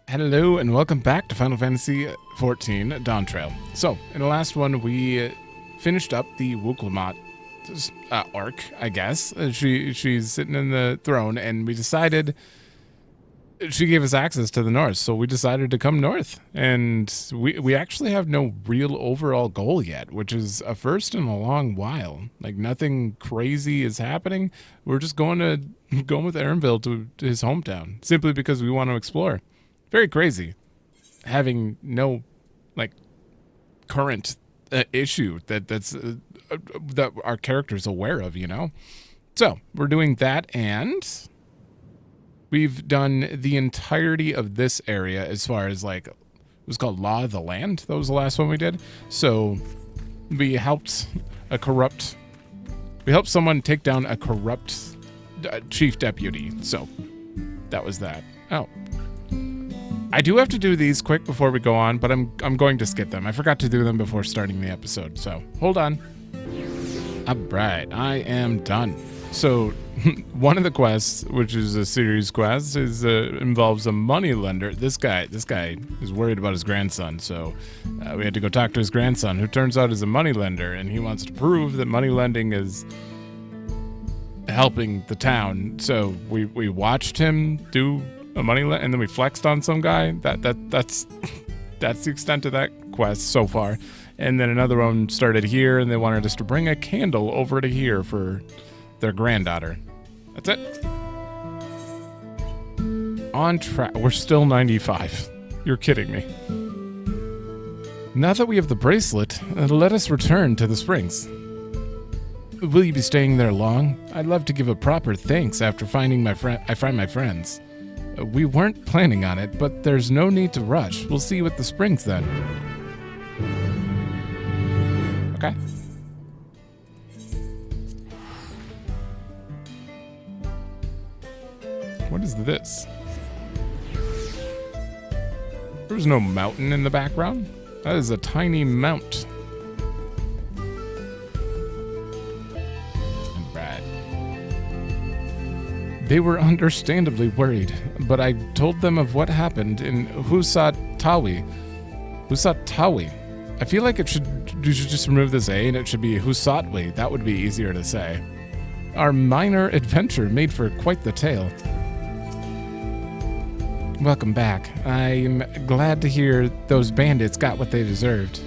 Hello and welcome back to Final Fantasy XIV Dawntrail. So, in the last one, we finished up the Wuklamot arc, I guess. She's sitting in the throne, and we decided she gave us access to the north, so we decided to come north. And we actually have no real overall goal yet, which is a first in a long while. Like, nothing crazy is happening. We're just going with Aaronville to his hometown, simply because we want to explore. Very crazy, having no, like, current issue that's that our character's aware of, you know? So, we're doing that, and we've done the entirety of this area as far as, like, it was called Law of the Land. That was the last one we did. So, we helped someone take down a corrupt chief deputy. So, that was that. Oh. I do have to do these quick before we go on, but I'm going to skip them. I forgot to do them before starting the episode, so hold on. Alright, I am done. So, one of the quests, which is a series quest, involves a money lender. This guy is worried about his grandson, so we had to go talk to his grandson, who turns out is a money lender, and he wants to prove that money lending is helping the town. So we watched him do a money and then we flexed on some guy. That's the extent of that quest so far. And then another one started here, and they wanted us to bring a candle over to here for their granddaughter. That's it. On track. We're still 95. You're kidding me. Now that we have the bracelet, let us return to the springs. Will you be staying there long? I'd love to give a proper thanks after finding my friends. We weren't planning on it, but there's no need to rush. We'll see you at the springs then. Okay. What is this? There's no mountain in the background. That is a tiny mount. They were understandably worried, but I told them of what happened in Husatawi. I feel like you should just remove this A and it should be Husatwi. That would be easier to say. Our minor adventure made for quite the tale. Welcome back. I'm glad to hear those bandits got what they deserved.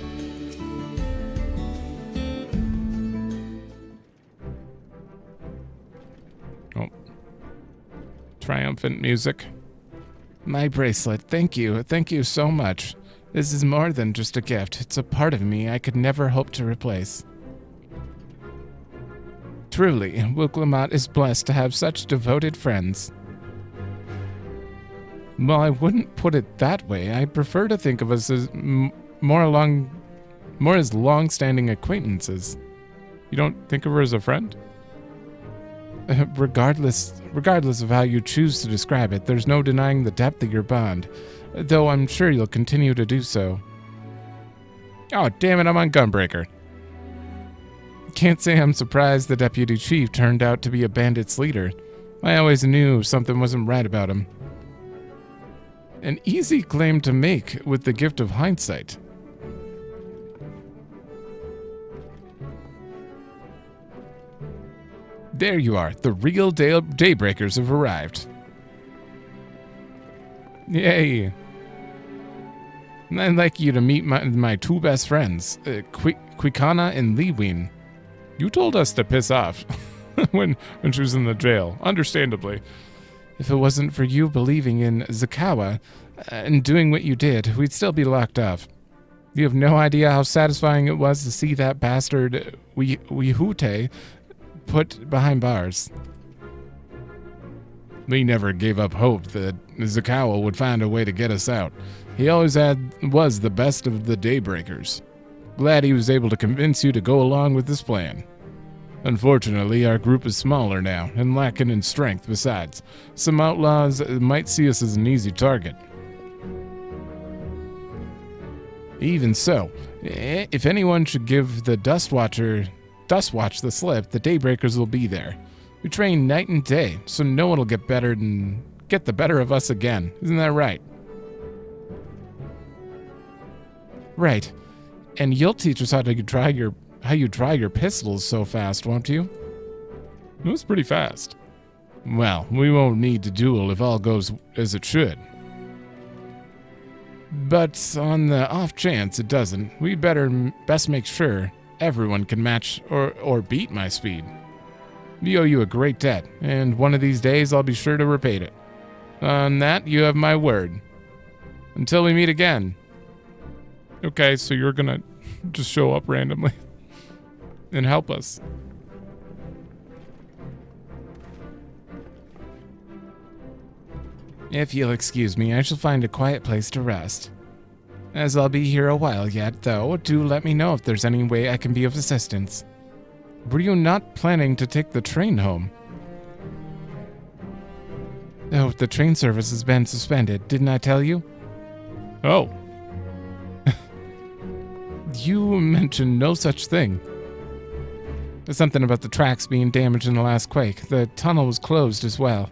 Triumphant music. My bracelet, thank you so much. This is more than just a gift, it's a part of me I could never hope to replace. Truly, Wuklamot is blessed to have such devoted friends. Well, I wouldn't put it that way. I prefer to think of us as more as long-standing acquaintances. You don't think of her as a friend? Regardless of how you choose to describe it, there's no denying the depth of your bond, though I'm sure you'll continue to do so. Oh, damn it, I'm on Gunbreaker. Can't say I'm surprised the deputy chief turned out to be a bandit's leader. I always knew something wasn't right about him. An easy claim to make with the gift of hindsight. There you are. The real Daybreakers have arrived. Yay. I'd like you to meet my two best friends, Quicana and Liwin. You told us to piss off when she was in the jail, understandably. If it wasn't for you believing in Zakawa and doing what you did, we'd still be locked up. You have no idea how satisfying it was to see that bastard Wihute put behind bars. We never gave up hope that Zakawa would find a way to get us out. He always was the best of the Daybreakers. Glad he was able to convince you to go along with this plan. Unfortunately, our group is smaller now, and lacking in strength besides. Some outlaws might see us as an easy target. Even so, if anyone should give the Dustwatch the slip, the Daybreakers will be there. We train night and day, so no one will get the better of us again. Isn't that right? Right. And you'll teach us how you dry your pistols so fast, won't you? It was pretty fast. Well, we won't need to duel if all goes as it should. But on the off chance it doesn't, we'd best make sure everyone can match or beat my speed. We owe you a great debt, and one of these days I'll be sure to repay it. On that, you have my word. Until we meet again. Okay, so you're gonna just show up randomly and help us. If you'll excuse me, I shall find a quiet place to rest. As I'll be here a while yet, though, do let me know if there's any way I can be of assistance. Were you not planning to take the train home? Oh, the train service has been suspended, didn't I tell you? Oh. You mentioned no such thing. There's something about the tracks being damaged in the last quake. The tunnel was closed as well.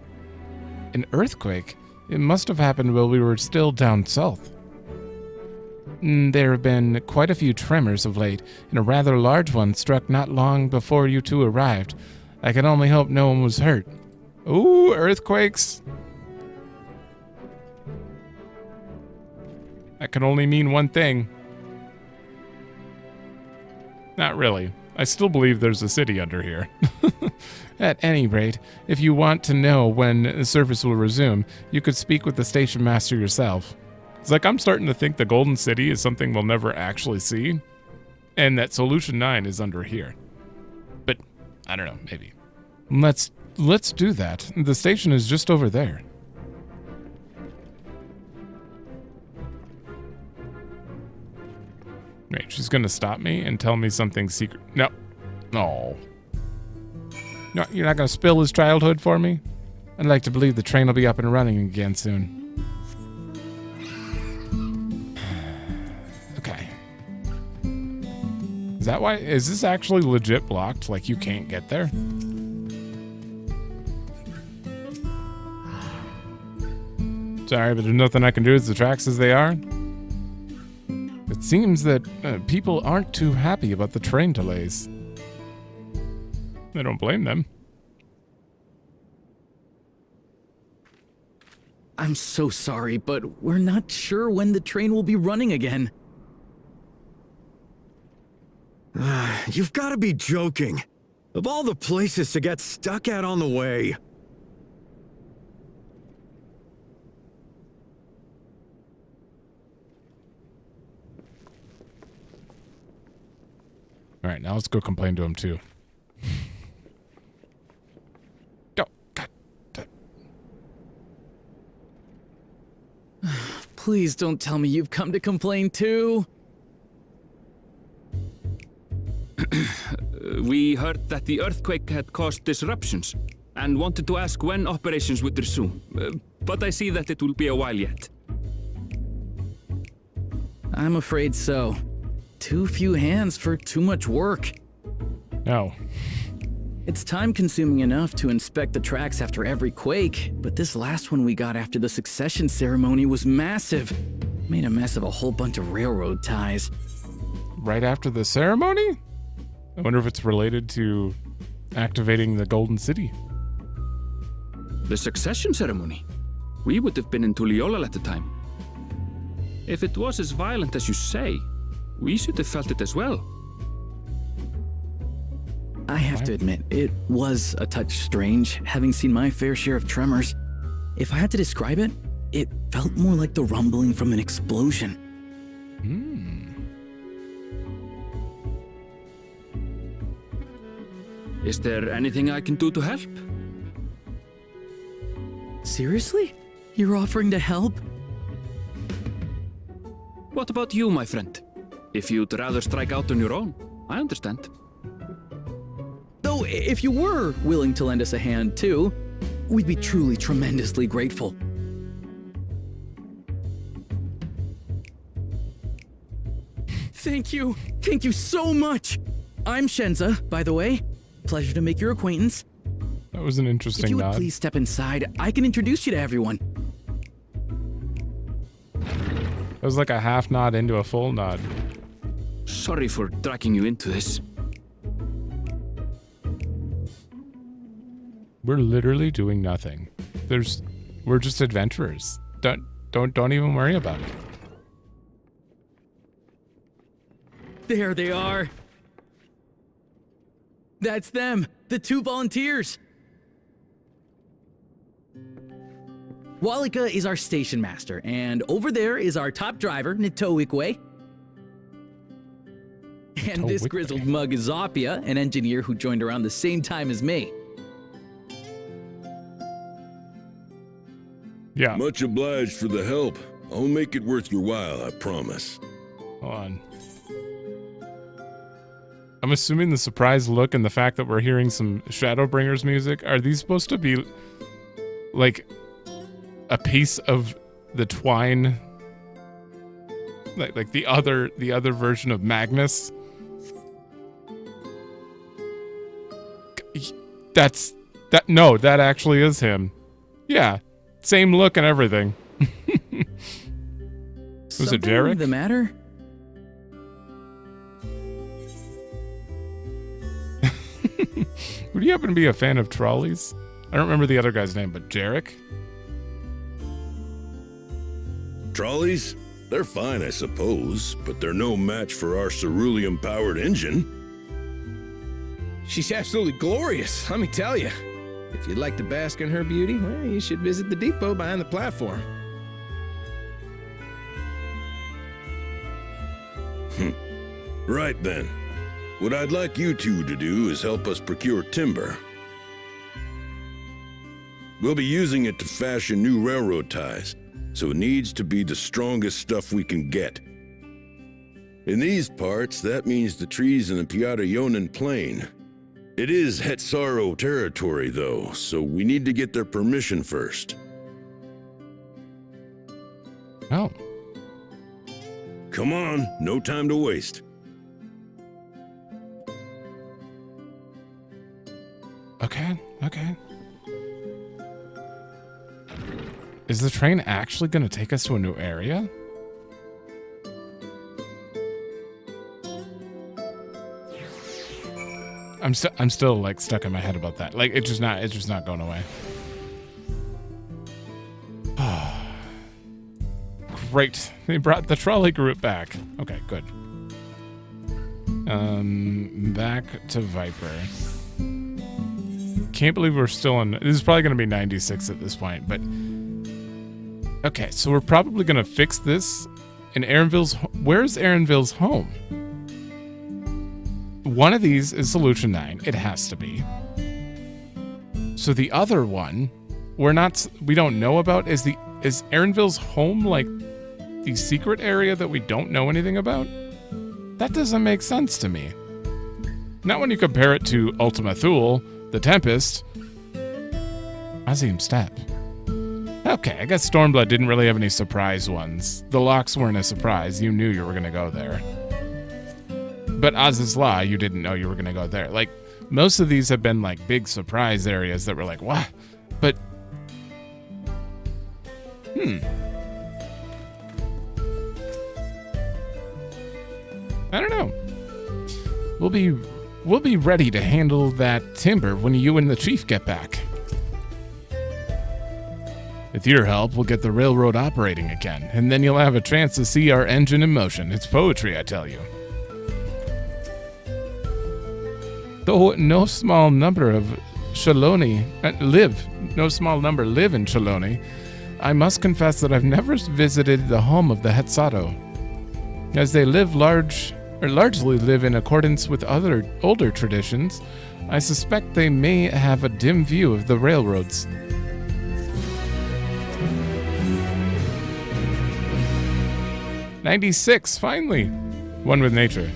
An earthquake? It must have happened while we were still down south. There have been quite a few tremors of late, and a rather large one struck not long before you two arrived. I can only hope no one was hurt. Ooh, earthquakes. That can only mean one thing. Not really. I still believe there's a city under here. At any rate, if you want to know when the service will resume, you could speak with the station master yourself. It's like I'm starting to think the Golden City is something we'll never actually see, and that Solution 9 is under here. But, I don't know, maybe. Let's do that. The station is just over there. Wait, she's gonna stop me and tell me something secret. No. No. No, you're not gonna spill his childhood for me? I'd like to believe the train will be up and running again soon. Okay. Is that why? Is this actually legit blocked? Like you can't get there? Sorry, but there's nothing I can do with the tracks as they are. It seems that people aren't too happy about the train delays. I don't blame them. I'm so sorry, but we're not sure when the train will be running again. You've got to be joking. Of all the places to get stuck at on the way. All right, now let's go complain to him too. Go. God. Please don't tell me you've come to complain too. We heard that the earthquake had caused disruptions and wanted to ask when operations would resume. But I see that it will be a while yet. I'm afraid so. Too few hands for too much work. No. It's time-consuming enough to inspect the tracks after every quake, but this last one we got after the succession ceremony was massive. Made a mess of a whole bunch of railroad ties. Right after the ceremony? I wonder if it's related to activating the Golden City. The succession ceremony? We would have been in Tural at the time. If it was as violent as you say, we should have felt it as well. I have to admit, it was a touch strange, having seen my fair share of tremors. If I had to describe it, it felt more like the rumbling from an explosion. Is there anything I can do to help? Seriously? You're offering to help? What about you, my friend? If you'd rather strike out on your own, I understand. Though, if you were willing to lend us a hand, too, we'd be truly tremendously grateful. Thank you. Thank you so much. I'm Shenza, by the way. Pleasure to make your acquaintance. That was an interesting If you would nod. please step inside, I can introduce you to everyone. It was like a half nod into a full nod. Sorry for dragging you into this. We're literally doing nothing. We're just adventurers. Don't even worry about it. There they are. That's them, the 2 volunteers. Walika is our station master, and over there is our top driver, Nitoikwe. And this grizzled mug is Zopia, an engineer who joined around the same time as me. Yeah. Much obliged for the help. I'll make it worth your while, I promise. Hold on. I'm assuming the surprised look and the fact that we're hearing some Shadowbringers music, are these supposed to be like a piece of the twine? Like the other version of Magnus? That actually is him. Yeah. Same look and everything. Was it Jarek? The matter? Would you happen to be a fan of trolleys? I don't remember the other guy's name, but Jarek? Trolleys? They're fine, I suppose, but they're no match for our cerulean-powered engine. She's absolutely glorious, let me tell you. If you'd like to bask in her beauty, well, you should visit the depot behind the platform. Right then. What I'd like you two to do is help us procure timber. We'll be using it to fashion new railroad ties, so it needs to be the strongest stuff we can get. In these parts, that means the trees in the Piata-Yonan Plain. It is Hetsaro territory, though, so we need to get their permission first. Oh. Come on, no time to waste. Okay. Is the train actually going to take us to a new area? I'm still like stuck in my head about that. Like it's just not going away. Great. They brought the trolley group back. Okay, good. Back to Viper. Can't believe we're still on. This is probably going to be 96 at this point, but okay. So we're probably going to fix this in Aaronville's. Where's Aaronville's home? One of these is Solution 9. It has to be. So the other one, we don't know about. Is Aaronville's home like the secret area that we don't know anything about? That doesn't make sense to me. Not when you compare it to Ultima Thule, The Tempest, Azim Step. Okay, I guess Stormblood didn't really have any surprise ones. The locks weren't a surprise. You knew you were going to go there. But Az's Law, you didn't know you were going to go there. Like, most of these have been, like, big surprise areas that were like, what? But, I don't know. We'll be ready to handle that timber when you and the chief get back. With your help, we'll get the railroad operating again, and then you'll have a chance to see our engine in motion. It's poetry, I tell you. Though no small number of Shaaloani live in Shaaloani, I must confess that I've never visited the home of the Hetsado. As they largely live in accordance with other older traditions, I suspect they may have a dim view of the railroads. '96, finally! One with nature.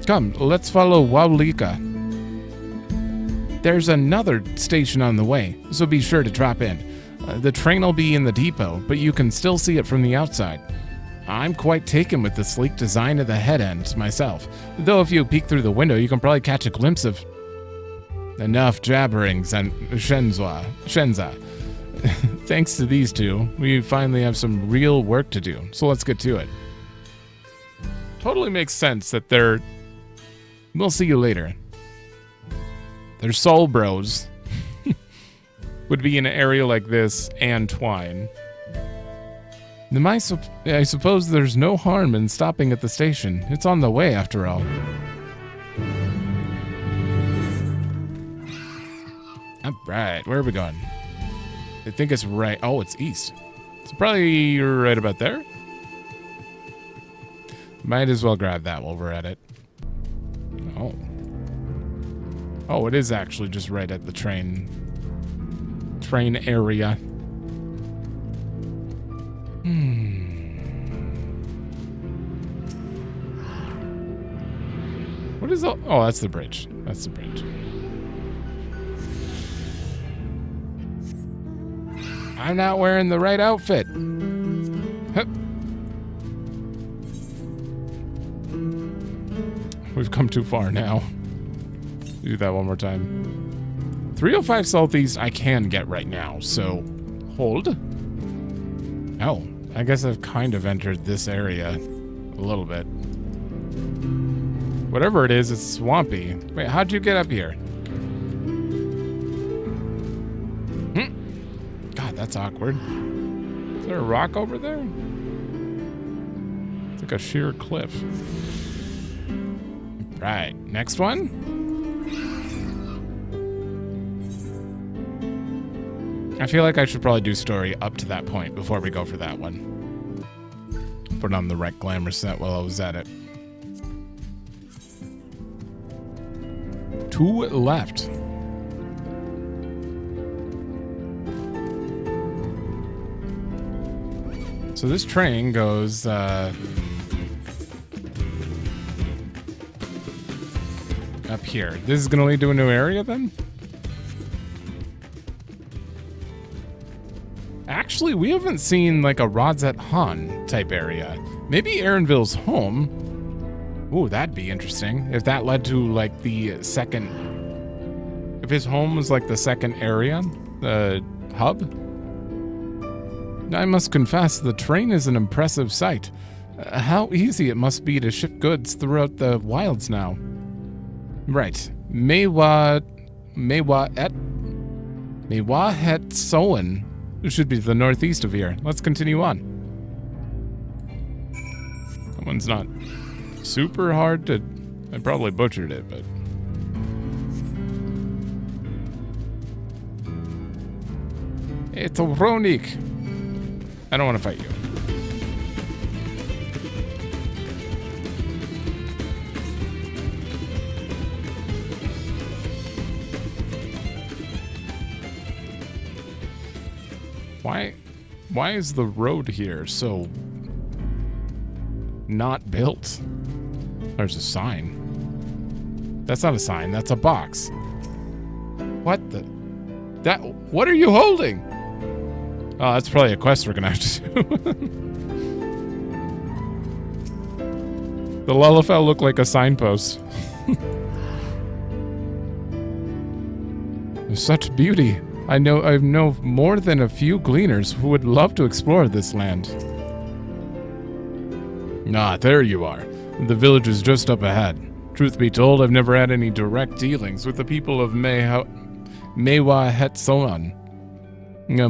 Come, let's follow Walika. There's another station on the way, so be sure to drop in. The train will be in the depot, but you can still see it from the outside. I'm quite taken with the sleek design of the head end myself, though if you peek through the window, you can probably catch a glimpse of... Enough jabberings and Shenza. thanks to these two, we finally have some real work to do. So let's get to it. Totally makes sense that they're... We'll see you later. They're soul bros. Would be in an area like this and twine. I suppose there's no harm in stopping at the station. It's on the way, after all. Alright, where are we going? I think it's right. Oh, it's east. So probably right about there. Might as well grab that while we're at it. Oh. Oh, it is actually just right at the train area. What is that? Oh, that's the bridge. That's the bridge. I'm not wearing the right outfit. Hup. We've come too far now. Do that one more time. 305 Southeast I can get right now, so hold. Oh, I guess I've kind of entered this area a little bit. Whatever it is, it's swampy. Wait, how'd you get up here? God, that's awkward. Is there a rock over there? It's like a sheer cliff. Right, next one. I feel like I should probably do story up to that point before we go for that one. Put on the right glamour set while I was at it. 2 left. So this train goes up here. This is gonna lead to a new area then? Actually, we haven't seen like a Rodzet Han type area. Maybe Aaronville's home. Ooh, that'd be interesting. If that led to like the second... If his home was like the second area, the hub. I must confess, the train is an impressive sight. How easy it must be to ship goods throughout the wilds now. Right. Mewahet Soen should be the northeast of here. Let's continue on. That one's not super hard to... I probably butchered it, but... It's a Ronik. I don't want to fight you. Why is the road here so not built? There's a sign. That's not a sign, that's a box. What the? What are you holding? Oh, that's probably a quest we're gonna have to do. The Lullafell looked like a signpost. Such beauty. I know more than a few gleaners who would love to explore this land. Ah, there you are. The village is just up ahead. Truth be told, I've never had any direct dealings with the people of Mewahet Soen.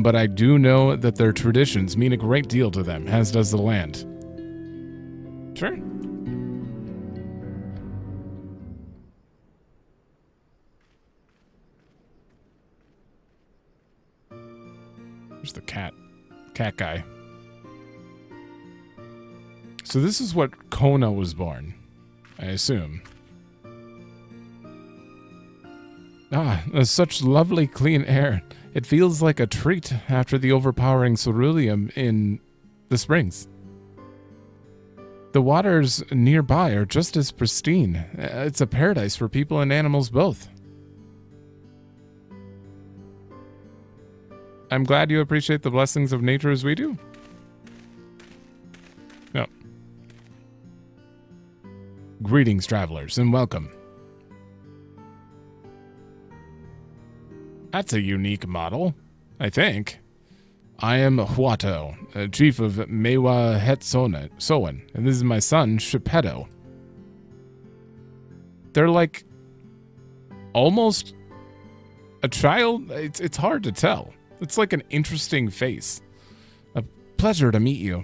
But I do know that their traditions mean a great deal to them, as does the land. Sure. There's the cat guy. So this is what Kona was born, I assume. Ah, such lovely clean air. It feels like a treat after the overpowering ceruleum in the springs. The waters nearby are just as pristine. It's a paradise for people and animals both. I'm glad you appreciate the blessings of nature as we do. No. Greetings, travelers, and welcome. That's a unique model, I think. I am Huato, chief of Mewa Hetsoan, and this is my son, Shepetto. They're like almost a child. It's hard to tell. It's like an interesting face. A pleasure to meet you.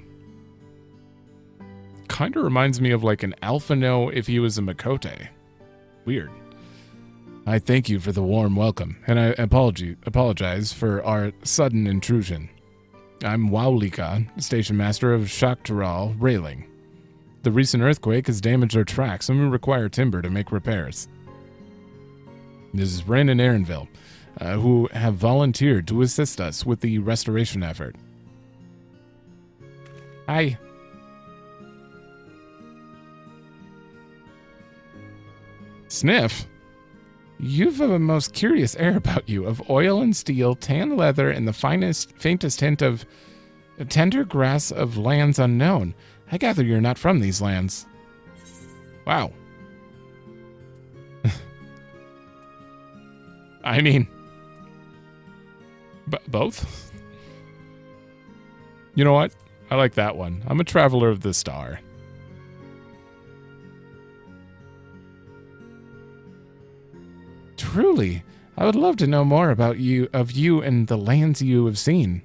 Kind of reminds me of like an Alphino if he was a Makote. Weird. I thank you for the warm welcome, and I apologize for our sudden intrusion. I'm Waulika, station master of Tural Railing. The recent earthquake has damaged our tracks, and we require timber to make repairs. This is Ren and Aaronville, who have volunteered to assist us with the restoration effort. Hi. Sniff? You've a most curious air about you, of oil and steel, tan leather, and the faintest hint of tender grass of lands unknown. I gather you're not from these lands. Wow. I mean, both? You know what? I like that one. I'm a traveler of the star. Truly, I would love to know more about you and the lands you have seen.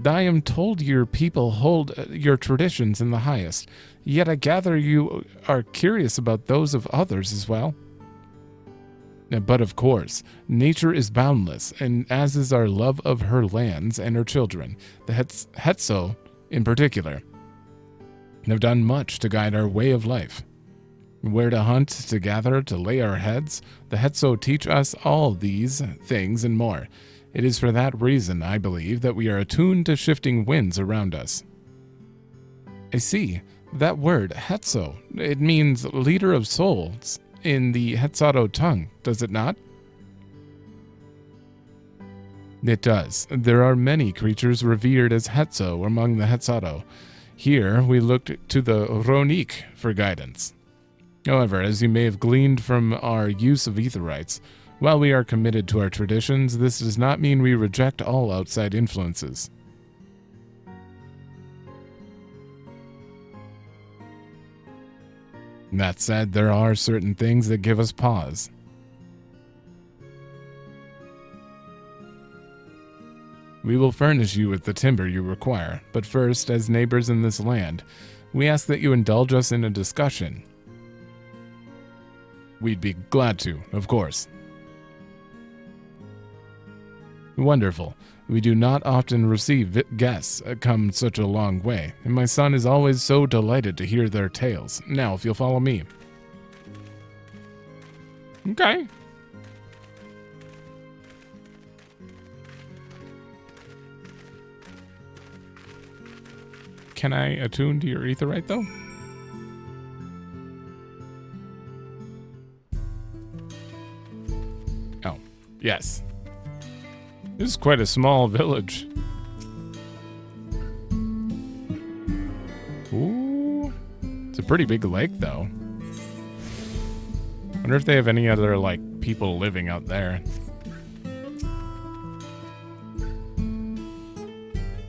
I am told your people hold your traditions in the highest, yet I gather you are curious about those of others as well. But of course, nature is boundless, and as is our love of her lands and her children, the Hetso in particular, have done much to guide our way of life. Where to hunt, to gather, to lay our heads, the Hetso teach us all these things and more. It is for that reason, I believe, that we are attuned to shifting winds around us. I see. That word, Hetso, it means leader of souls in the Hetsato tongue, does it not? It does. There are many creatures revered as Hetso among the Hetsato. Here, we looked to the Ronik for guidance. However, as you may have gleaned from our use of aetherites, while we are committed to our traditions, this does not mean we reject all outside influences. That said, there are certain things that give us pause. We will furnish you with the timber you require, but first, as neighbors in this land, we ask that you indulge us in a discussion. We'd be glad to, of course. Wonderful. We do not often receive guests come such a long way, and my son is always so delighted to hear their tales. Now, if you'll follow me. Okay. Can I attune to your aetherite, though? Oh, yes. This is quite a small village. Ooh. It's a pretty big lake, though. Wonder if they have any other, like, people living out there.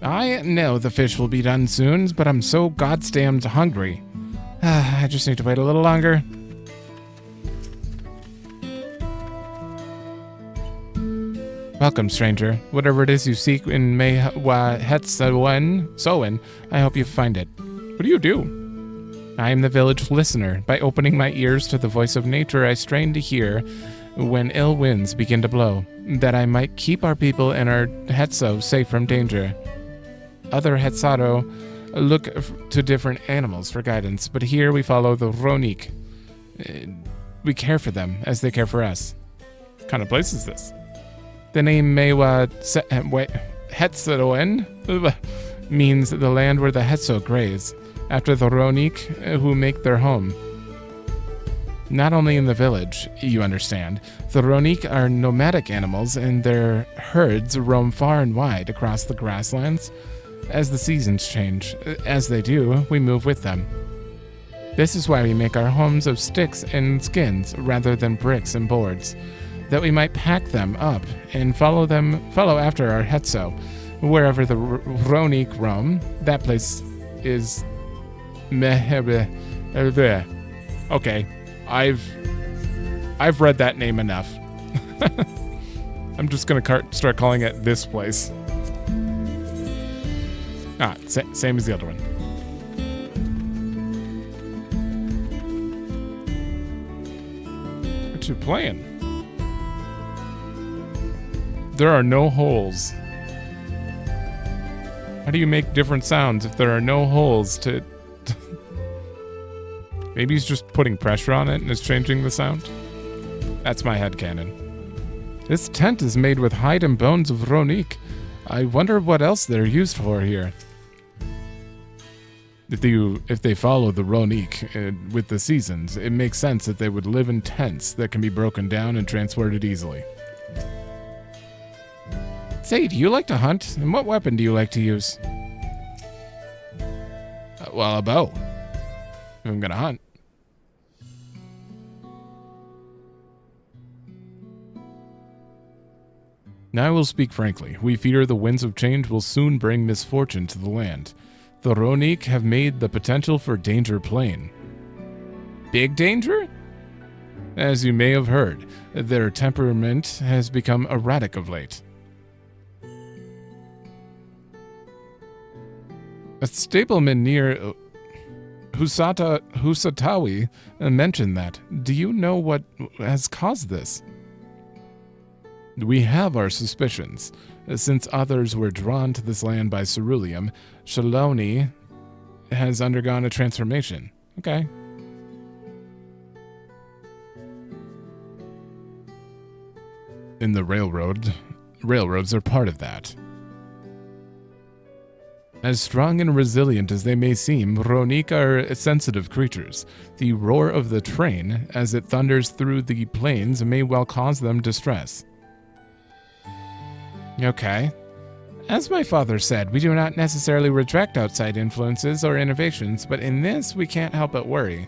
I know the fish will be done soon, but I'm so goddamn hungry. I just need to wait a little longer. Welcome, stranger. Whatever it is you seek in Soen, I hope you find it. What do you do? I am the village listener. By opening my ears to the voice of nature, I strain to hear when ill winds begin to blow, that I might keep our people and our Hetso safe from danger. Other Hetsato look to different animals for guidance, but here we follow the Ronik. We care for them as they care for us. What kind of place is this? The name Mewa Hetsoen means the land where the Hetso graze, after the Ronik who make their home. Not only in the village, you understand. The Ronik are nomadic animals, and their herds roam far and wide across the grasslands. As the seasons change, as they do, we move with them. This is why we make our homes of sticks and skins rather than bricks and boards. that we might pack them up and follow after our Hetzo, wherever the Ronik roam. That place is okay. I've read that name enough. I'm just gonna start calling it this place. Same as the other one. What you playing? There are no holes. How do you make different sounds if there are no holes to... Maybe he's just putting pressure on it and is changing the sound? That's my headcanon. This tent is made with hide and bones of Ronik. I wonder what else they're used for here. If they follow the Ronik with the seasons, it makes sense that they would live in tents that can be broken down and transported easily. Say, do you like to hunt? And what weapon do you like to use? Well, a bow. If I'm gonna hunt. Now I will speak frankly. We fear the winds of change will soon bring misfortune to the land. The Ronik have made the potential for danger plain. Big danger? As you may have heard, their temperament has become erratic of late. A stableman near Husatawi mentioned that. Do you know what has caused this? We have our suspicions. Since others were drawn to this land by ceruleum, Shaaloani has undergone a transformation. Okay. In the railroads are part of that. As strong and resilient as they may seem, Ronik are sensitive creatures. The roar of the train, as it thunders through the plains, may well cause them distress. Okay. As my father said, we do not necessarily reject outside influences or innovations, but in this, we can't help but worry.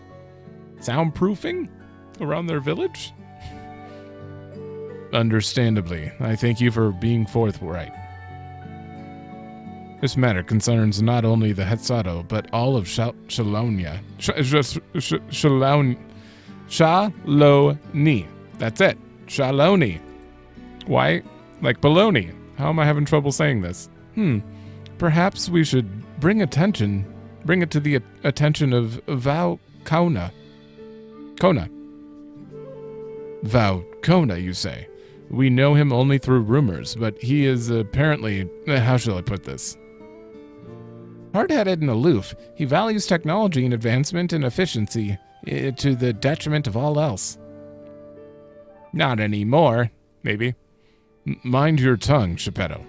Soundproofing? Around their village? Understandably. I thank you for being forthright. This matter concerns not only the Hetzato, but all of Shaaloani. Shaaloani. That's it. Shaaloani. Why? Like baloney. How am I having trouble saying this? Perhaps we should bring it to the attention of Vau Kona. Vau Kona, you say? We know him only through rumors, but he is apparently, how shall I put this? Hard-headed and aloof, he values technology and advancement and efficiency to the detriment of all else. Not anymore, maybe. Mind your tongue, Geppetto.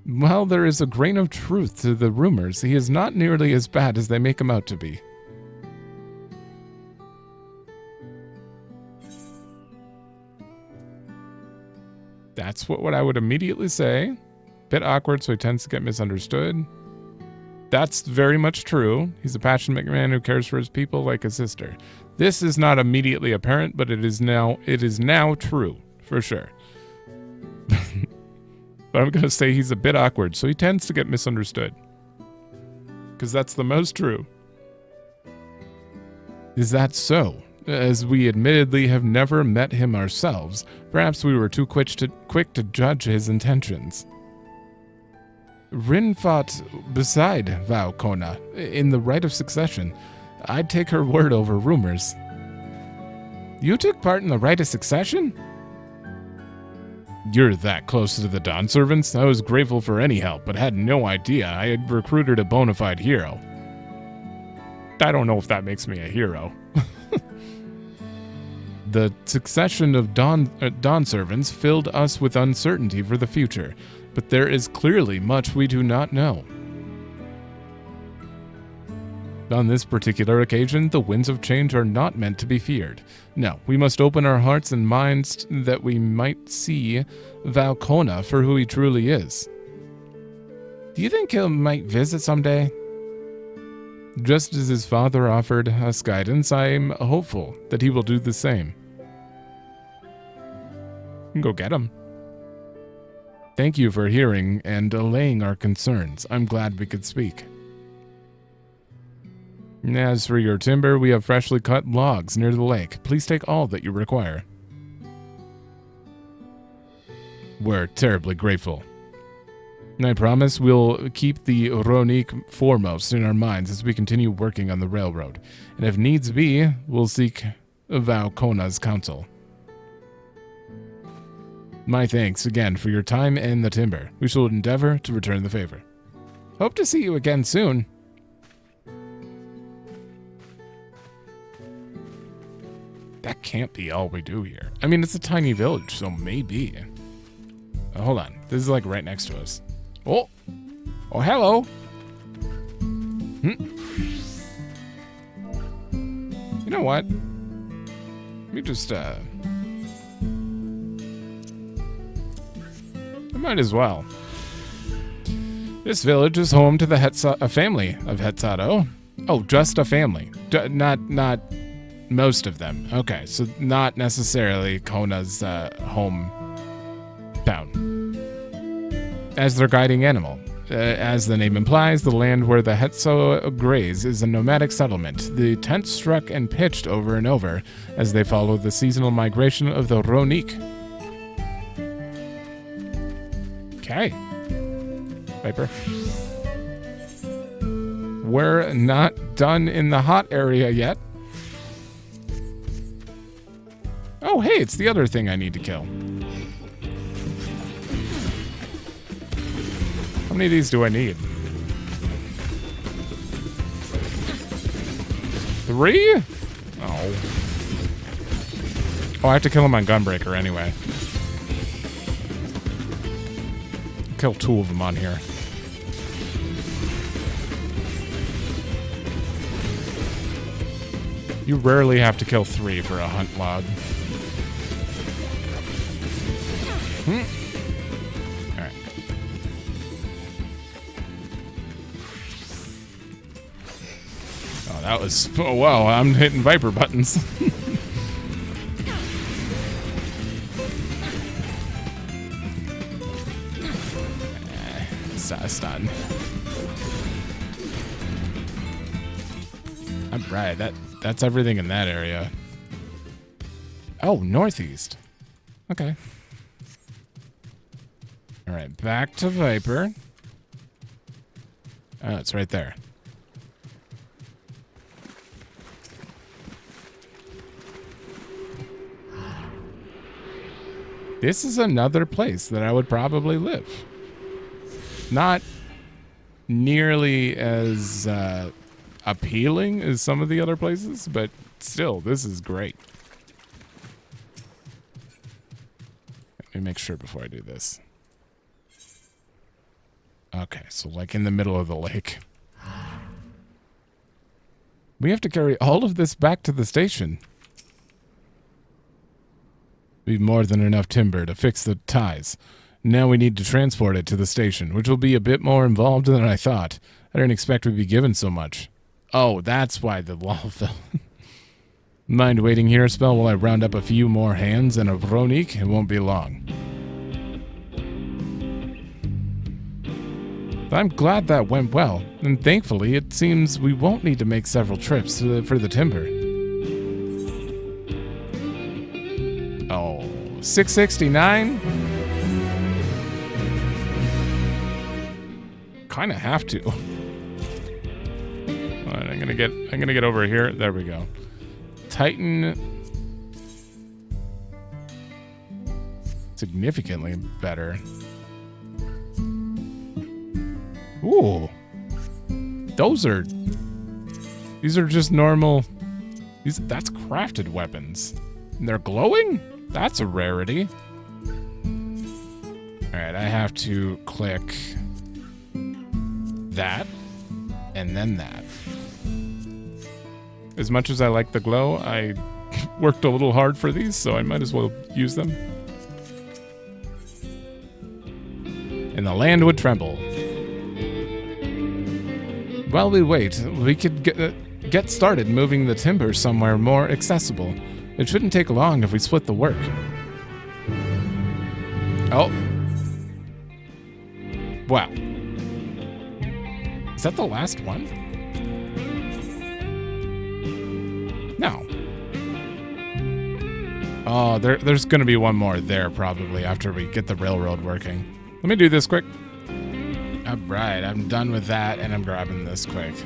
While there is a grain of truth to the rumors, he is not nearly as bad as they make him out to be. That's what I would immediately say. Bit awkward, so he tends to get misunderstood. That's very much true. He's a passionate man who cares for his people like a sister. This is not immediately apparent, but it is now true, for sure. But I'm going to say he's a bit awkward, so he tends to get misunderstood. Because that's the most true. Is that so? As we admittedly have never met him ourselves, perhaps we were too quick to judge his intentions. Rin fought beside Vau Kona in the right of succession. I'd take her word over rumors. You took part in the right of succession? You're that close to the Dawn servants? I was grateful for any help, but had no idea I had recruited a bona fide hero. I don't know if that makes me a hero. The succession of Dawn servants filled us with uncertainty for the future, but there is clearly much we do not know. On this particular occasion, the winds of change are not meant to be feared. No, we must open our hearts and minds that we might see Vau Kona for who he truly is. Do you think he might visit someday? Just as his father offered us guidance, I am hopeful that he will do the same. Go get him. Thank you for hearing and allaying our concerns. I'm glad we could speak. As for your timber, we have freshly cut logs near the lake. Please take all that you require. We're terribly grateful. And I promise we'll keep the Ronique foremost in our minds as we continue working on the railroad. And if needs be, we'll seek Val Kona's counsel. My thanks again for your time and the timber. We shall endeavor to return the favor. Hope to see you again soon. That can't be all we do here. I mean, it's a tiny village, so maybe. Hold on. This is like right next to us. Oh, hello. You know what? Let me just, I might as well. This village is home to the family of Hetzato. Oh, just a family. Not most of them. Okay, so not necessarily Kona's hometown. As their guiding animal. As the name implies, the land where the Hetzo graze is a nomadic settlement. The tent struck and pitched over and over as they follow the seasonal migration of the Ronique. Okay. Viper. We're not done in the hot area yet. Oh, hey, it's the other thing I need to kill. How many of these do I need? 3? Oh, I have to kill him on Gunbreaker anyway. Kill 2 of them on here. You rarely have to kill 3 for a hunt log. Alright. Oh, that was... Oh, wow, I'm hitting Viper buttons. Stun. Alright, that's everything in that area. Oh, northeast. Okay. Alright, back to Viper. Oh, it's right there. This is another place that I would probably live. Not nearly as appealing as some of the other places, but still, this is great. Let me make sure before I do this. Okay, so like in the middle of the lake. We have to carry all of this back to the station. We've more than enough timber to fix the ties. Now we need to transport it to the station, which will be a bit more involved than I thought. I didn't expect we'd be given so much. Oh, that's why the wall fell. Mind waiting here a spell while I round up a few more hands and a Ronique? It won't be long. I'm glad that went well, and thankfully it seems we won't need to make several trips for the timber. Oh, 669? Kind of have to. All right, I'm gonna get over here. There we go. Titan significantly better. Ooh, these are just normal. That's crafted weapons. And they're glowing? That's a rarity. All right, I have to click that, and then that. As much as I like the glow, I worked a little hard for these, so I might as well use them. And the land would tremble. while we wait, we could get started moving the timber somewhere more accessible. It shouldn't take long if we split the work. Oh. Wow. Is that the last one? No. Oh, there's going to be one more there probably after we get the railroad working. Let me do this quick. All right, I'm done with that, and I'm grabbing this quick.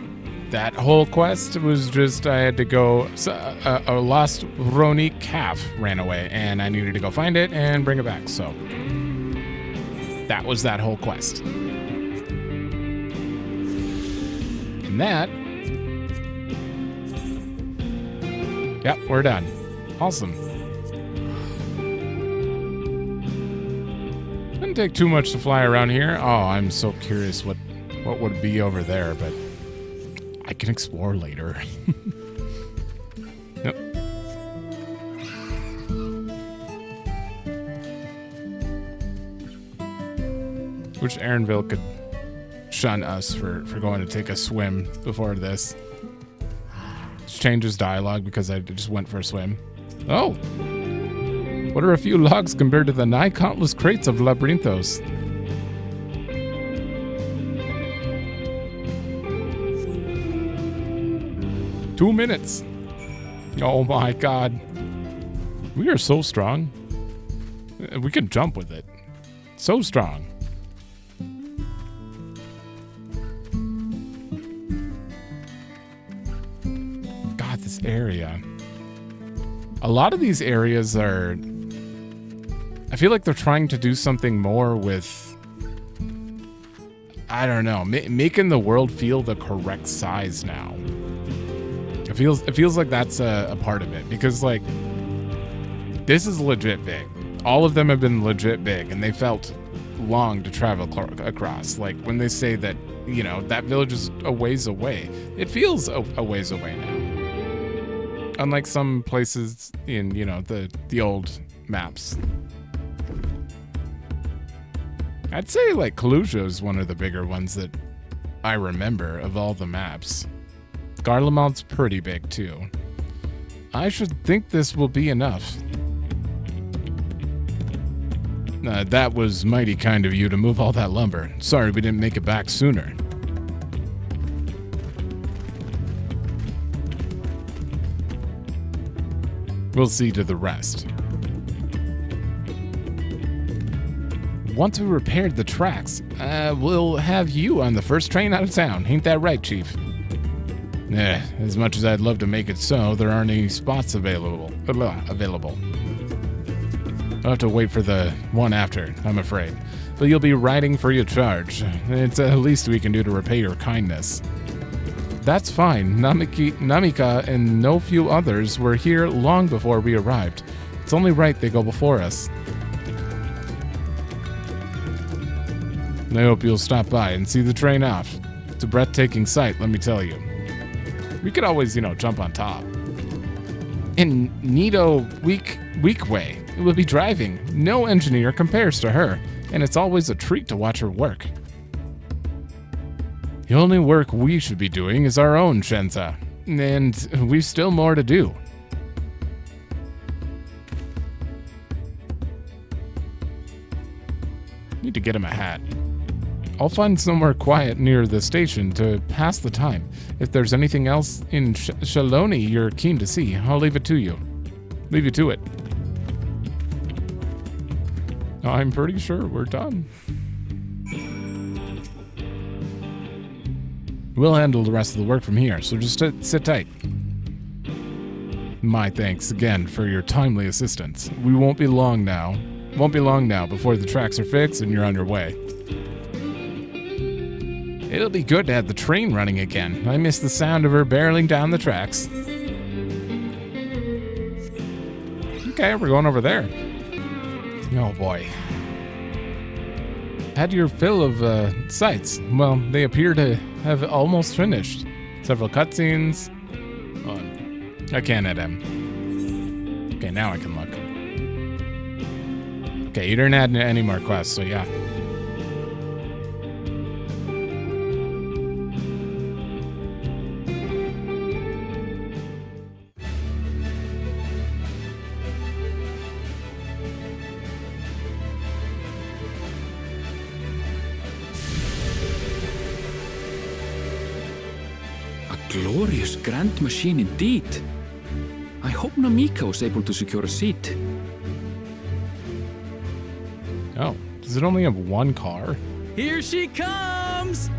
That whole quest was just I had to go. A lost Roni calf ran away, and I needed to go find it and bring it back. So that was that whole quest. And that. Yep, we're done. Awesome. Didn't take too much to fly around here. Oh, I'm so curious what would be over there, but I can explore later. Nope. Wish Aaronville could shun us for going to take a swim before this. Just changes dialogue because I just went for a swim. Oh! What are a few logs compared to the nigh countless crates of Labyrinthos? Two minutes. Oh my god. We are so strong. We can jump with it. So strong. God, this area. A lot of these areas are... I feel like they're trying to do something more with, I don't know, making the world feel the correct size now. It feels like that's a part of it, because like this is legit big. All of them have been legit big, and they felt long to travel across. Like when they say that, you know, that village is a ways away, it feels a ways away now. Unlike some places in, you know, the old maps. I'd say like Kalusha is one of the bigger ones that I remember of all the maps. Garlemald's pretty big too. I should think this will be enough. That was mighty kind of you to move all that lumber. Sorry we didn't make it back sooner. We'll see to the rest. Once we repaired the tracks, we'll have you on the first train out of town. Ain't that right, Chief? As much as I'd love to make it so, there aren't any spots available. I'll have to wait for the one after, I'm afraid. But you'll be riding free of charge. It's the least we can do to repay your kindness. That's fine. Namika and no few others were here long before we arrived. It's only right they go before us. I hope you'll stop by and see the train off. It's a breathtaking sight, let me tell you. We could always, you know, jump on top. In Nido Weekway, we'll be driving. No engineer compares to her, and it's always a treat to watch her work. The only work we should be doing is our own, Shenza, and we've still more to do. Need to get him a hat. I'll find somewhere quiet near the station to pass the time. If there's anything else in Shaaloani you're keen to see, I'll leave it to you. Leave you to it. I'm pretty sure we're done. We'll handle the rest of the work from here, so just sit tight. My thanks again for your timely assistance. We won't be long now. Won't be long now before the tracks are fixed and you're on your way. It'll be good to have the train running again. I miss the sound of her barreling down the tracks. Okay, we're going over there. Oh boy. Had your fill of sights. Well, they appear to have almost finished. Several cutscenes. Oh, I can't edit them. Okay, now I can look. Okay, you didn't add any more quests, so yeah. glorious grand machine indeed. I hope Namiko is able to secure a seat. Oh, does it only have one car? Here she comes!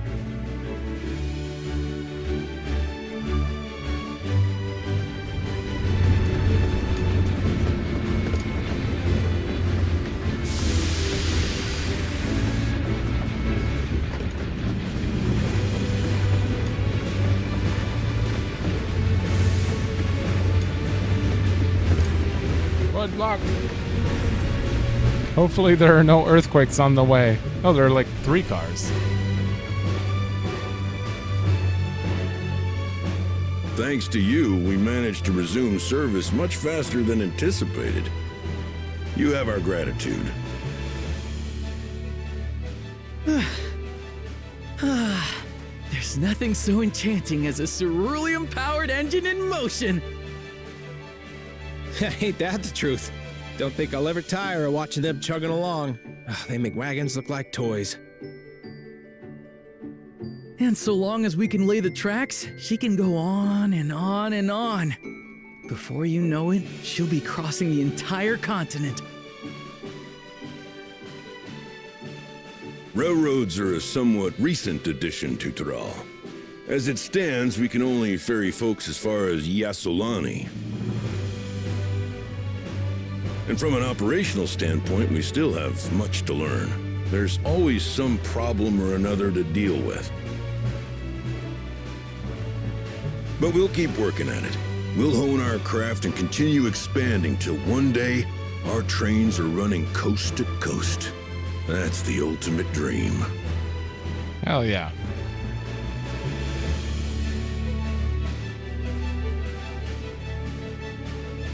Good luck. Hopefully there are no earthquakes on the way. Oh, there are like 3 cars. Thanks to you, we managed to resume service much faster than anticipated. You have our gratitude. There's nothing so enchanting as a cerulean-powered engine in motion. Ain't that the truth? Don't think I'll ever tire of watching them chugging along. They make wagons look like toys. And so long as we can lay the tracks, she can go on and on and on. Before you know it, she'll be crossing the entire continent. Railroads are a somewhat recent addition to Tural. As it stands, we can only ferry folks as far as Shaaloani. And from an operational standpoint, we still have much to learn. There's always some problem or another to deal with. But we'll keep working at it. We'll hone our craft and continue expanding till one day, our trains are running coast to coast. That's the ultimate dream. Hell yeah.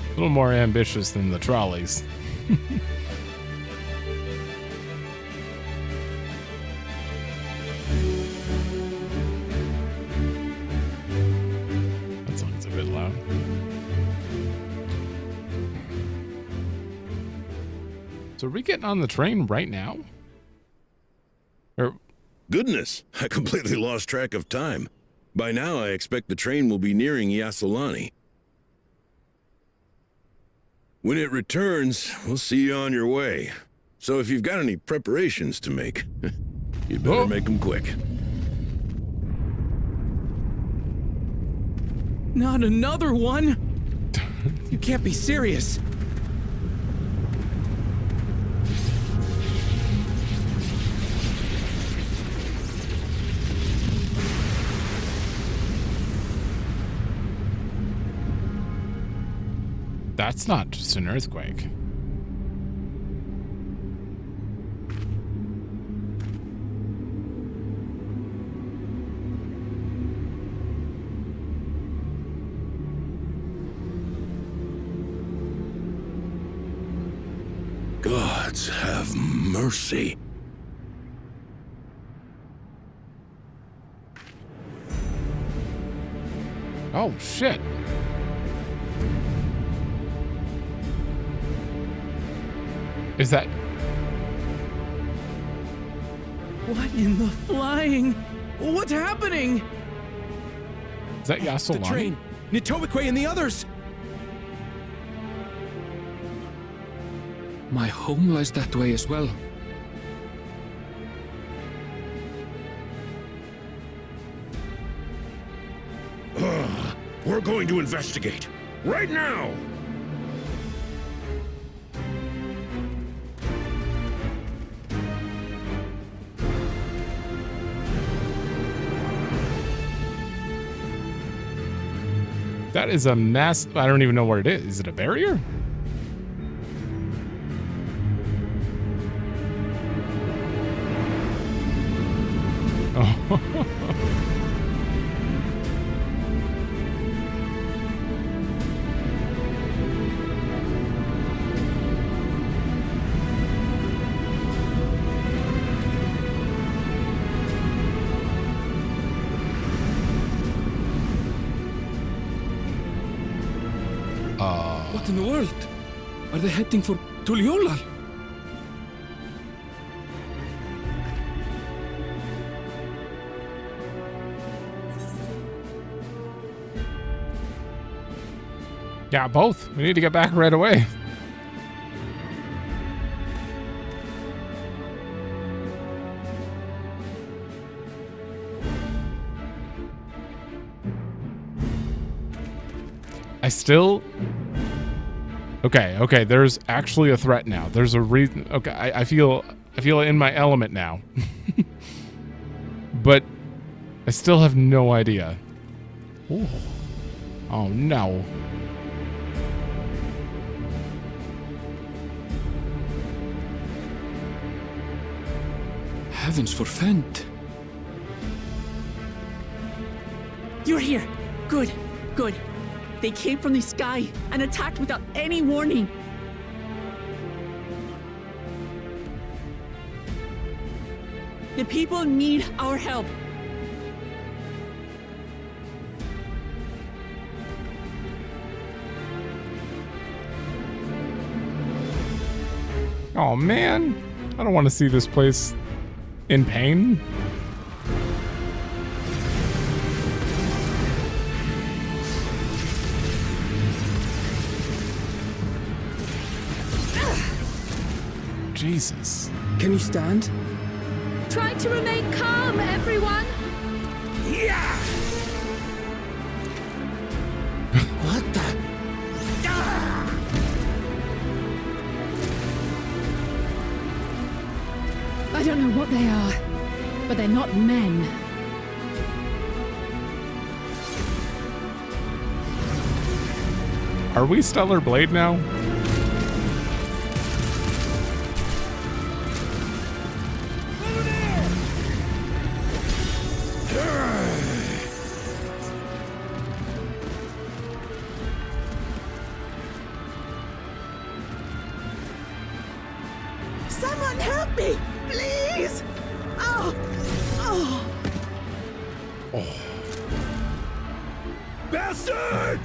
A little more ambitious than the trolleys. That song's a bit loud. So are we getting on the train right now? Or Goodness, I completely lost track of time. By now, I expect the train will be nearing Shaaloani. When it returns, we'll see you on your way. So if you've got any preparations to make, you'd better make them quick. Not another one! You can't be serious. that's not just an earthquake. Gods have mercy. Oh, shit. Is that... What in the flying? What's happening? Is that Shaaloani? The train! Nitobekwe and the others! My home lies that way as well. We're going to investigate. Right now! That is a mass... I don't even know what it is. Is it a barrier? Oh. What in the world? Are they heading for Tural? Yeah, both. We need to get back right away. I still... Okay, there's actually a threat now. There's a reason. Okay, I feel in my element now. But I still have no idea. Ooh. Oh no. Heavens forfend. You're here. Good. They came from the sky and attacked without any warning. The people need our help. Oh man, I don't want to see this place in pain. Jesus. Can you stand? Try to remain calm, everyone. Yeah! What the? I don't know what they are, but they're not men. Are we Stellar Blade now? Someone help me, please! Oh! Bastard!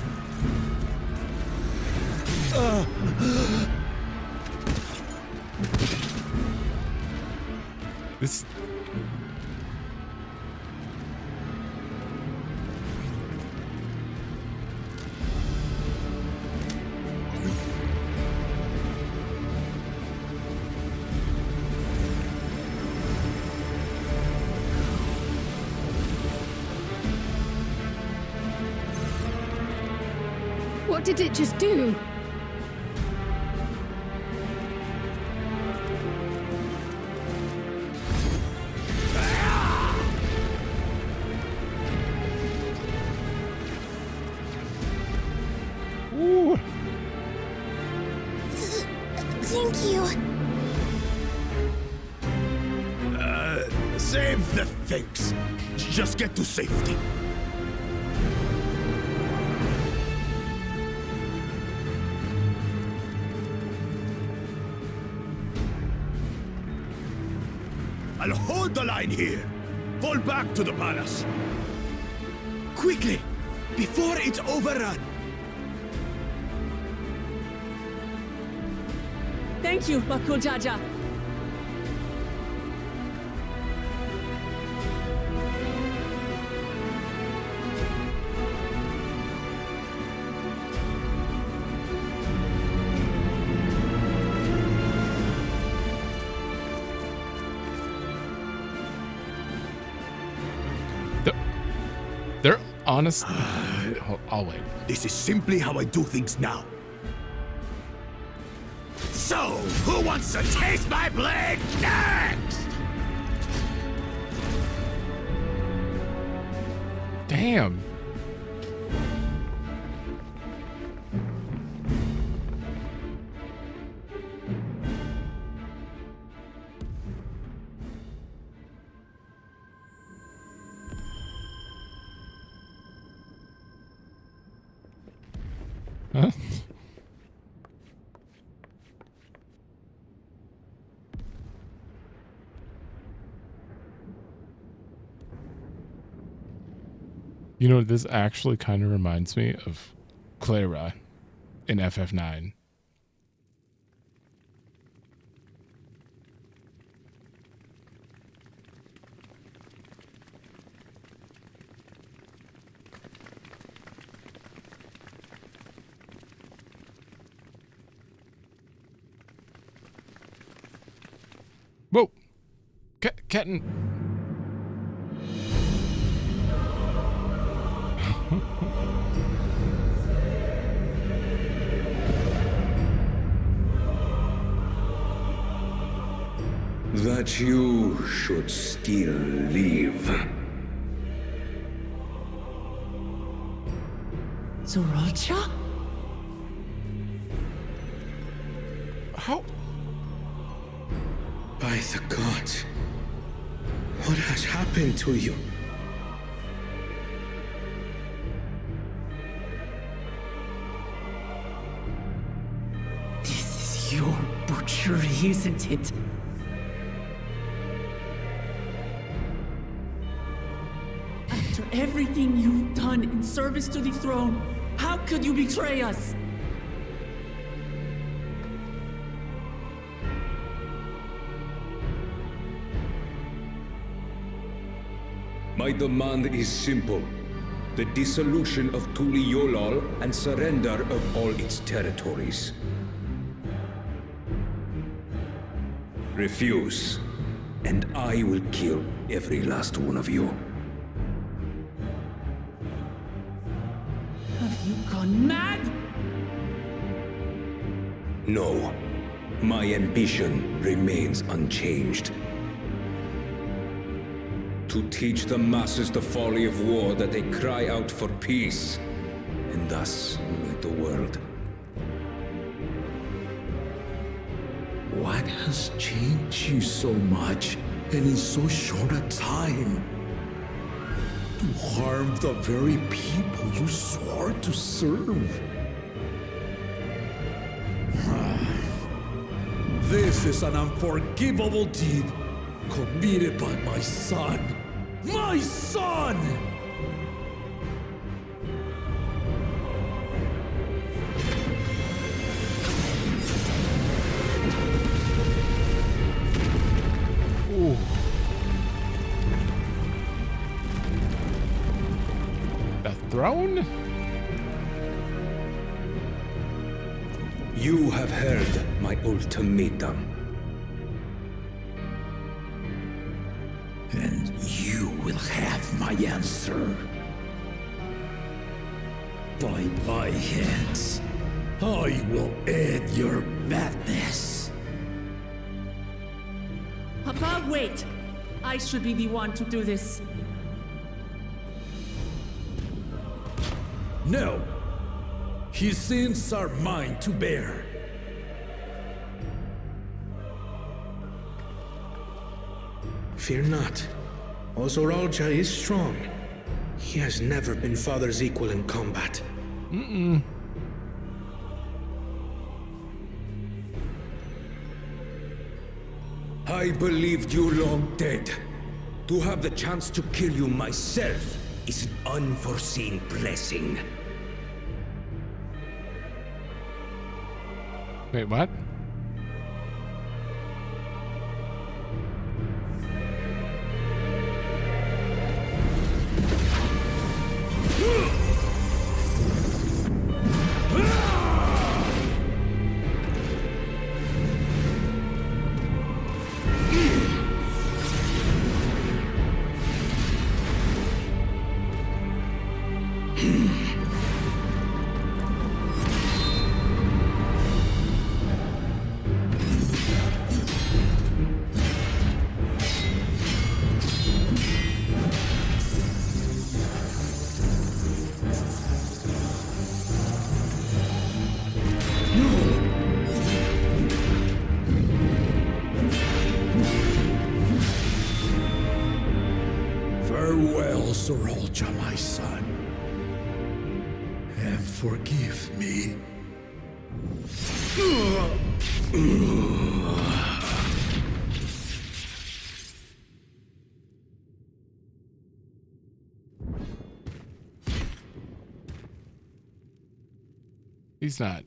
This... What did it just do? Ooh. Thank you. Save the thanks. Just get to safety. I'll hold the line here. Fall back to the palace. Quickly, before it's overrun. Thank you, Bakul Jaja. They're honest. I'll wait. This is simply how I do things now. So, who wants to taste my blade next? Damn. Huh? You know, this actually kind of reminds me of Clara in FF9. Ketten. That you should still live. Zoralcha? How? By the gods, what has happened to you? This is your butchery, isn't it? After everything you've done in service to the throne, how could you betray us? My demand is simple. The dissolution of Tural and surrender of all its territories. Refuse, and I will kill every last one of you. Have you gone mad? No. My ambition remains unchanged. To teach the masses the folly of war, that they cry out for peace, and thus unite the world. What has changed you so much, and in so short a time? To harm the very people you swore to serve. This is an unforgivable deed committed by my son. My son! Ooh. The throne? You have heard my ultimatum. And you will have my answer. By my hands, I will end your madness. Papa, wait! I should be the one to do this. No! His sins are mine to bear. Fear not. Zoralcha is strong. He has never been Father's equal in combat. I believed you long dead. To have the chance to kill you myself is an unforeseen blessing. Wait, what? Farewell, Zoralcha, my son. And forgive me. He's not.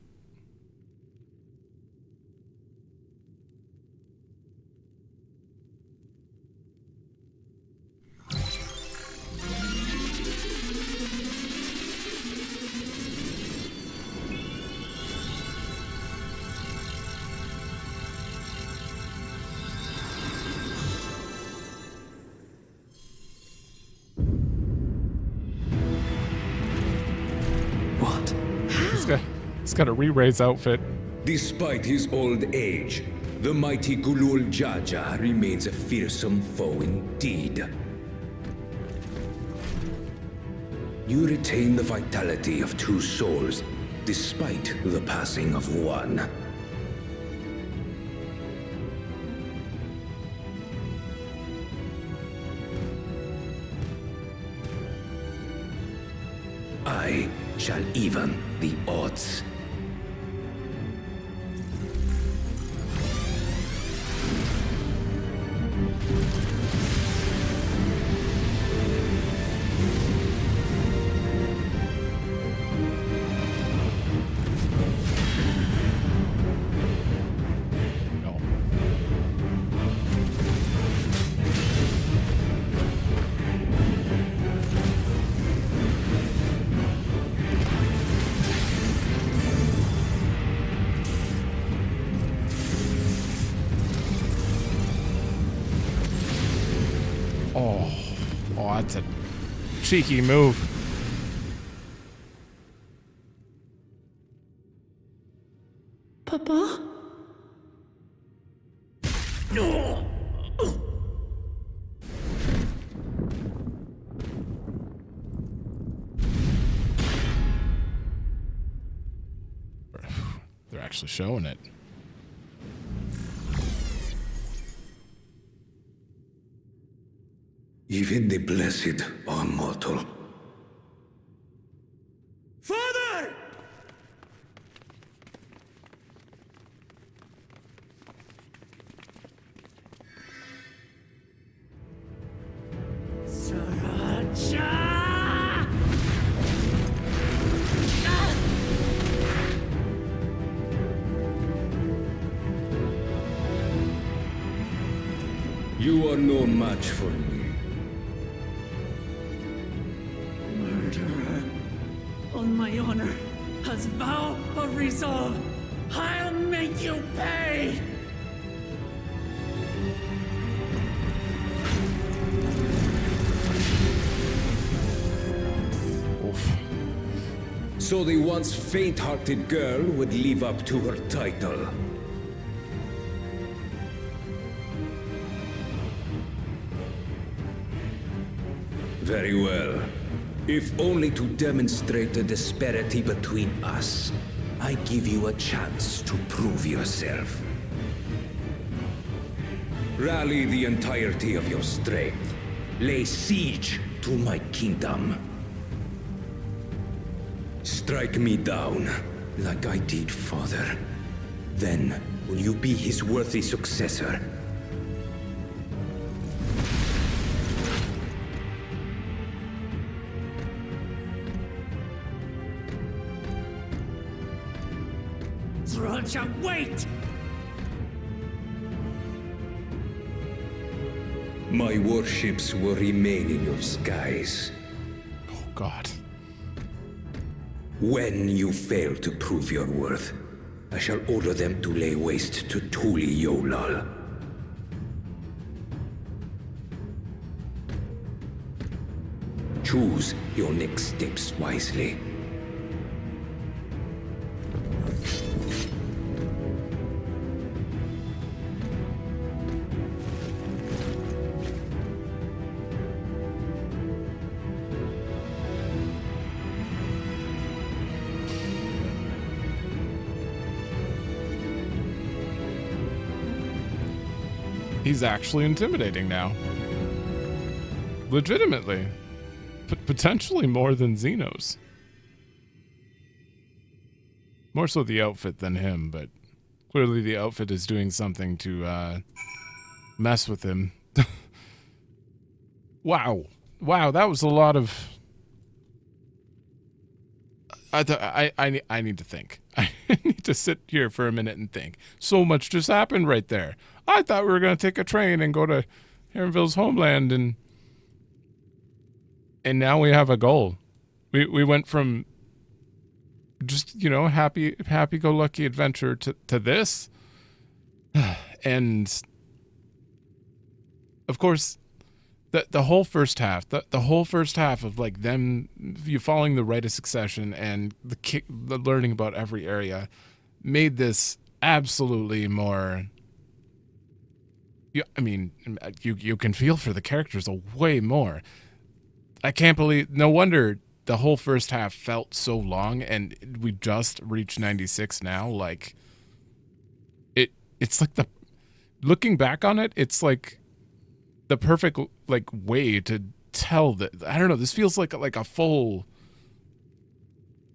He's got a re-raise outfit. Despite his old age, the mighty Gulul Jaja remains a fearsome foe indeed. You retain the vitality of 2 souls, despite the passing of 1. I shall even the odds. Oh, that's a cheeky move. Papa? No. They're actually showing it. Even the blessed are mortal. Father! You are no match for me. Murderer. On my honor, as vow of resolve, I'll make you pay! Oof. So the once faint-hearted girl would live up to her title. Very well. If only to demonstrate the disparity between us, I give you a chance to prove yourself. Rally the entirety of your strength. Lay siege to my kingdom. Strike me down, like I did father. Then will you be his worthy successor? Roger, wait! My warships will remain in your skies. Oh, God. When you fail to prove your worth, I shall order them to lay waste to Tural. Choose your next steps wisely. He's actually intimidating now. Legitimately. Potentially more than Xenos. More so the outfit than him, but clearly the outfit is doing something to mess with him. Wow. Wow, that was a lot of... I need to think. I need to sit here for a minute and think. So much just happened right there. I thought we were going to take a train and go to Heronville's homeland, and now we have a goal. We went from just, you know, happy-go-lucky adventure to this. And, of course, the whole first half, the whole first half of like them, you following the rite of succession and the learning about every area, made this absolutely more. I mean, you can feel for the characters a way more. I can't believe. No wonder the whole first half felt so long, and we just reached 96 now. Like, it's like looking back on it, it's like the perfect like way to tell that. I don't know. This feels like a full,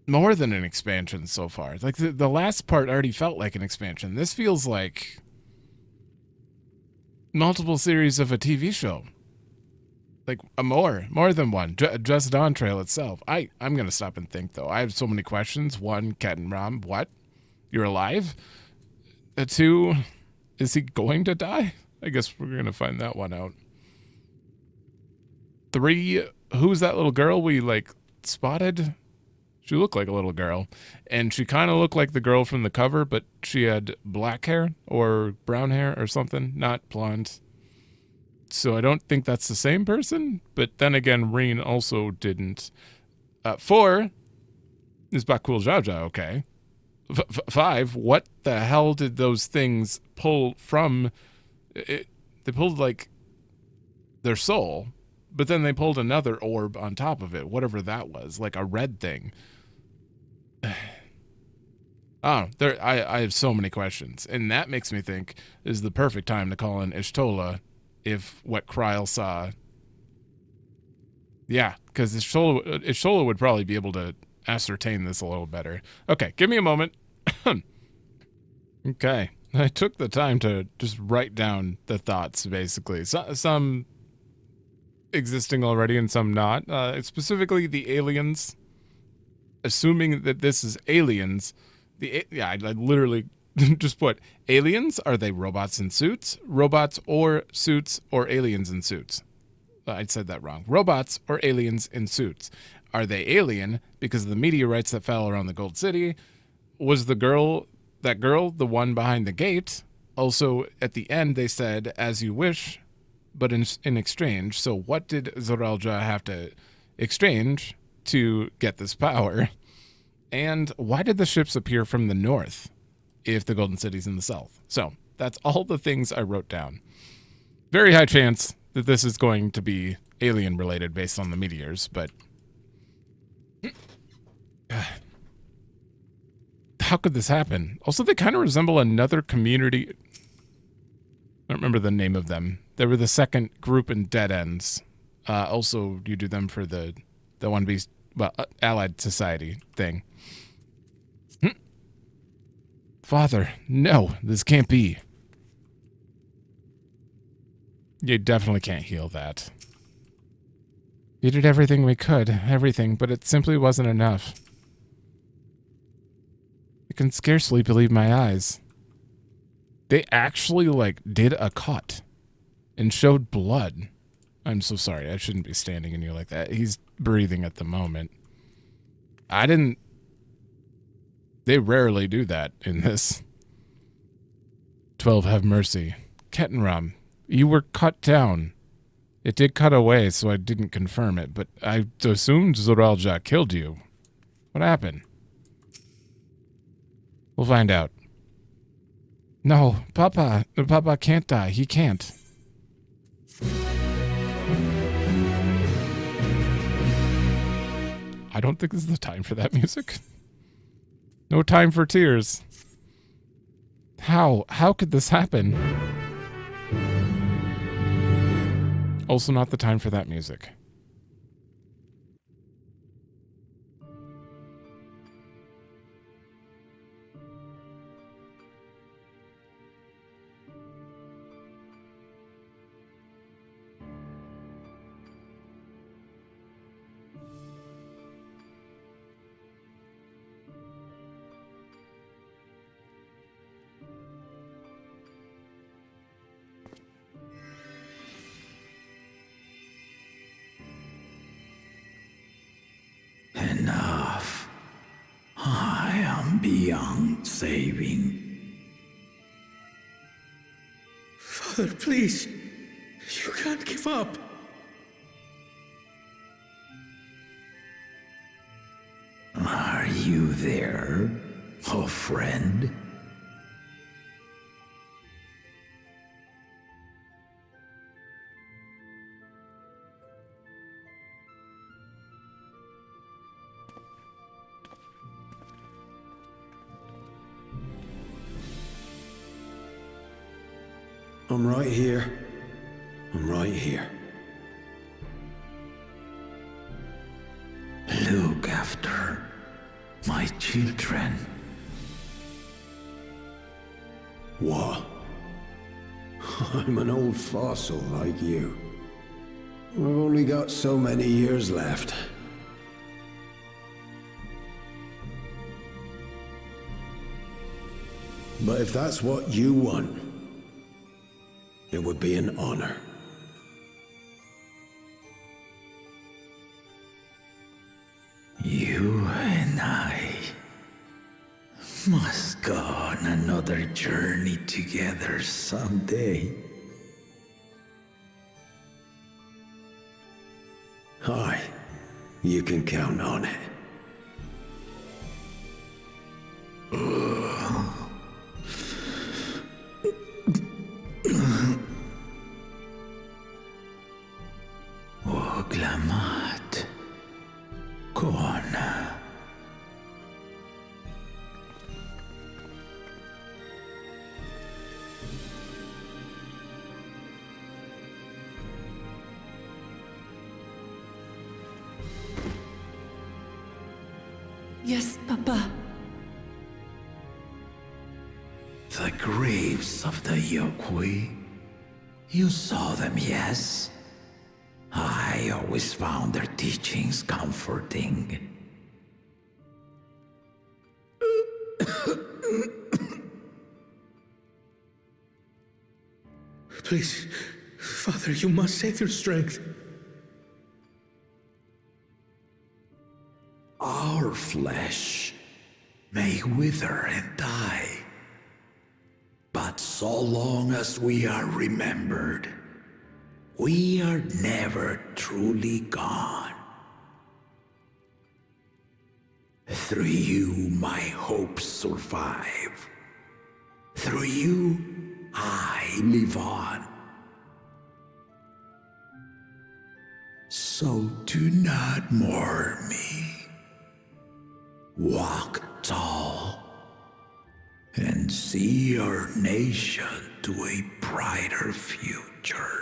more than an expansion so far. Like the last part already felt like an expansion. This feels like multiple series of a TV show. Like more than one. Just Dawntrail itself. I'm gonna stop and think though. I have so many questions. 1, Kettenram, what? You're alive? 2, is he going to die? I guess we're gonna find that one out. 3, who's that little girl we like spotted? She looked like a little girl, and she kind of looked like the girl from the cover, but she had black hair or brown hair or something, not blonde. So I don't think that's the same person, but then again, Reen also didn't. 4 is Bakul Jaja, okay. 5, what the hell did those things pull from? They pulled like their soul, but then they pulled another orb on top of it, whatever that was, like a red thing. I have so many questions, and that makes me think this is the perfect time to call in Ishtola if what Kryl saw. Yeah, because Ishtola would probably be able to ascertain this a little better. Okay, give me a moment. Okay, I took the time to just write down the thoughts, basically. Some existing already and some not. Specifically the aliens. Assuming that this is aliens, I literally just put aliens. Are they robots in suits? Robots or suits or aliens in suits? I said that wrong. Robots or aliens in suits. Are they alien because of the meteorites that fell around the Gold City? Was that girl, the one behind the gate? Also, at the end, they said, as you wish, but in exchange. So what did Zoralja have to exchange to get this power? And why did the ships appear from the north if the Golden City's in the south? So that's all the things I wrote down. Very high chance that this is going to be alien related based on the meteors, but how could this happen? Also, they kind of resemble another community. I don't remember the name of them. They were the second group in Dead Ends. Also, you do them for the One Beast, well, Allied Society thing. Father, no, this can't be. You definitely can't heal that. We did everything we could, everything, but it simply wasn't enough. I can scarcely believe my eyes. They actually, did a cut and showed blood. I'm so sorry, I shouldn't be standing in you like that. He's breathing at the moment. They rarely do that in this. 12, have mercy. Kettenram, you were cut down. It did cut away, so I didn't confirm it, but I assumed Zoralja killed you. What happened? We'll find out. No, Papa can't die. He can't. I don't think this is the time for that music. No time for tears. How could this happen? Also not the time for that music. Enough. I am beyond saving. Father, please. You can't give up. you there, oh friend? I'm right here. I'm right here. Look after my children. What? I'm an old fossil like you. I've only got so many years left. But if that's what you want, it would be an honor. You and I must go on another journey together someday. Aye, you can count on it. Oglamat. Kona. Yes, Papa. The graves of the Yokwi. You saw them, yes? I always found their teachings comforting. Please, Father, you must save your strength. Our flesh may wither and die, but so long as we are remembered, we are never truly gone. Through you, my hopes survive. Through you, I live on. So do not mourn me. Walk tall and see our nation to a brighter future.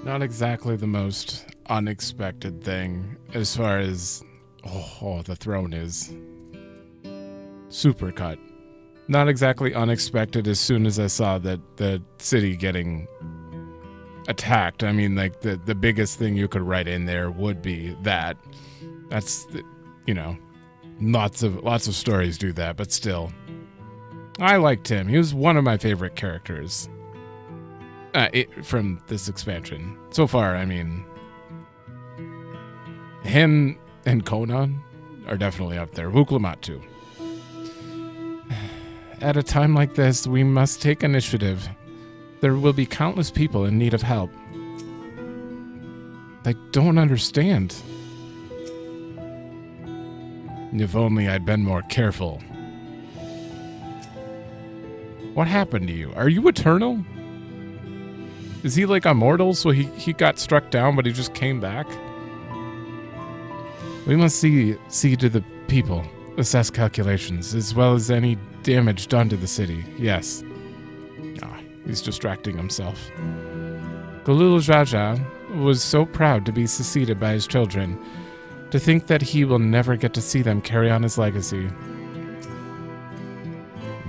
Not exactly the most unexpected thing as far as the throne is. Supercut. Not exactly unexpected as soon as I saw that the city getting attacked. I mean, like, the biggest thing you could write in there would be that. That's, lots of stories do that, but still. I liked him. He was one of my favorite characters. From this expansion. So far, I mean, him and Conan are definitely up there. Wuklamat too. At a time like this, we must take initiative. There will be countless people in need of help. I don't understand. If only I'd been more careful. What happened to you? Are you eternal? Is he like immortal, so he got struck down, but he just came back? We must see to the people, assess calculations, as well as any damage done to the city. Yes. Ah, he's distracting himself. Galul Jaja was so proud to be succeeded by his children. To think that he will never get to see them carry on his legacy.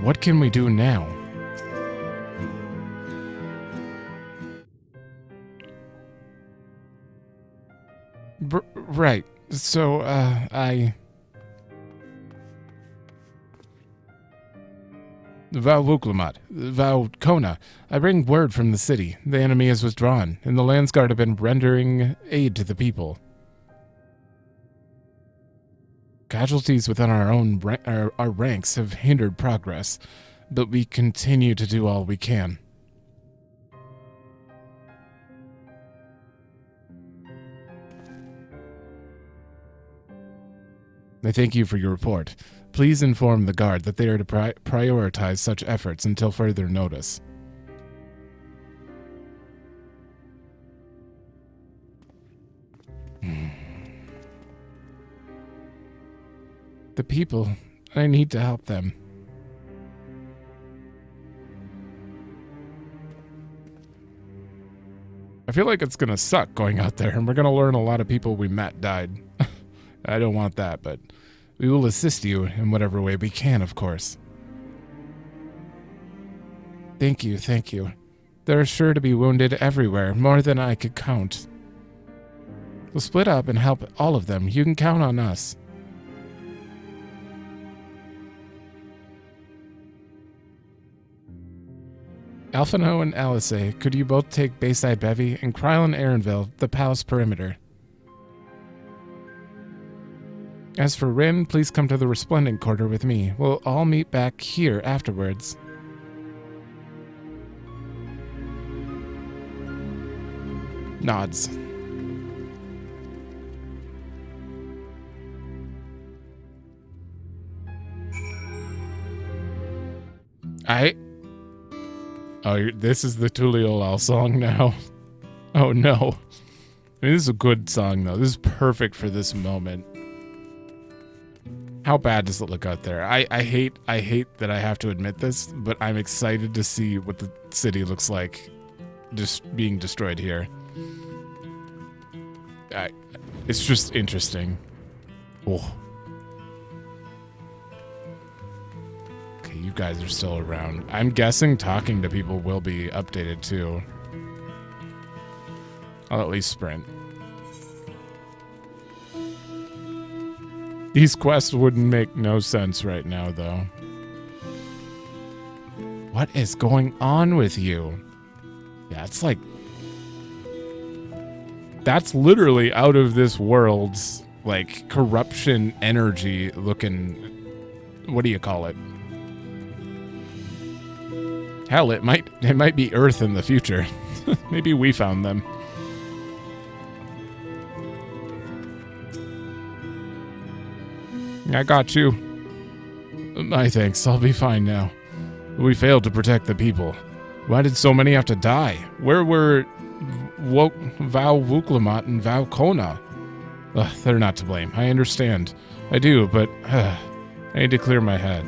What can we do now? Right. So, Val Wuklamat, Val Kona, I bring word from the city. The enemy is withdrawn, and the Landsguard have been rendering aid to the people. Casualties within our ranks have hindered progress, but we continue to do all we can. I thank you for your report. Please inform the Guard that they are to prioritize such efforts until further notice. The people, I need to help them. I feel like it's gonna suck going out there, and we're gonna learn a lot of people we met died. I don't want that, but we will assist you in whatever way we can, of course. Thank you, thank you. There are sure to be wounded everywhere, more than I could count. We'll split up and help all of them. You can count on us. Alphino and Alice, could you both take Bayside Bevy and Krylon Aaronville, the palace perimeter? As for Rin, please come to the Resplendent Quarter with me. We'll all meet back here afterwards. Nods. Oh, this is the Tural song now. Oh no. I mean, this is a good song though. This is perfect for this moment. How bad does it look out there? I hate that I have to admit this, but I'm excited to see what the city looks like just being destroyed here. It's just interesting. Oh. Okay, you guys are still around. I'm guessing talking to people will be updated too. I'll at least sprint. These quests wouldn't make no sense right now, though. What is going on with you? Yeah, it's like... That's literally out of this world's, like, corruption energy looking... What do you call it? Hell, it might be Earth in the future. Maybe we found them. I got you. My thanks, I'll be fine now. We failed to protect the people. Why did so many have to die? Where were Val Wuklamat and Val Kona? They're not to blame. I understand. I do, but I need to clear my head.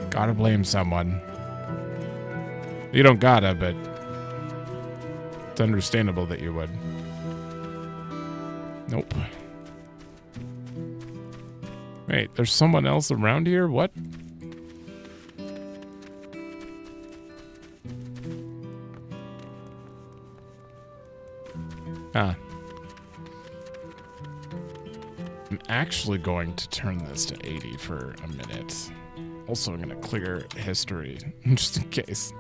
Gotta blame someone. You don't gotta, but it's understandable that you would. Nope. Wait, there's someone else around here? What? Ah. I'm actually going to turn this to 80 for a minute. Also, I'm going to clear history, just in case.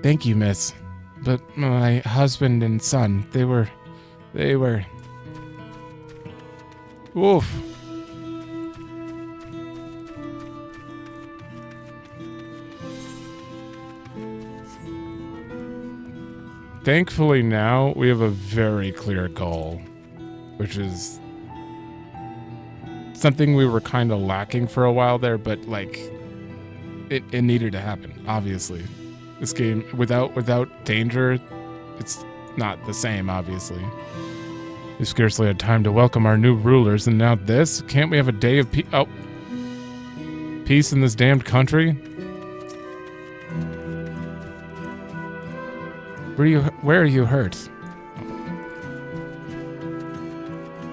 Thank you, miss. But my husband and son, they were... Oof. Thankfully now, we have a very clear goal, which is something we were kind of lacking for a while there, but, like, it needed to happen, obviously. This game, without danger, it's not the same, obviously. We scarcely had time to welcome our new rulers, and now this? Can't we have a day of peace in this damned country? Where are you hurt?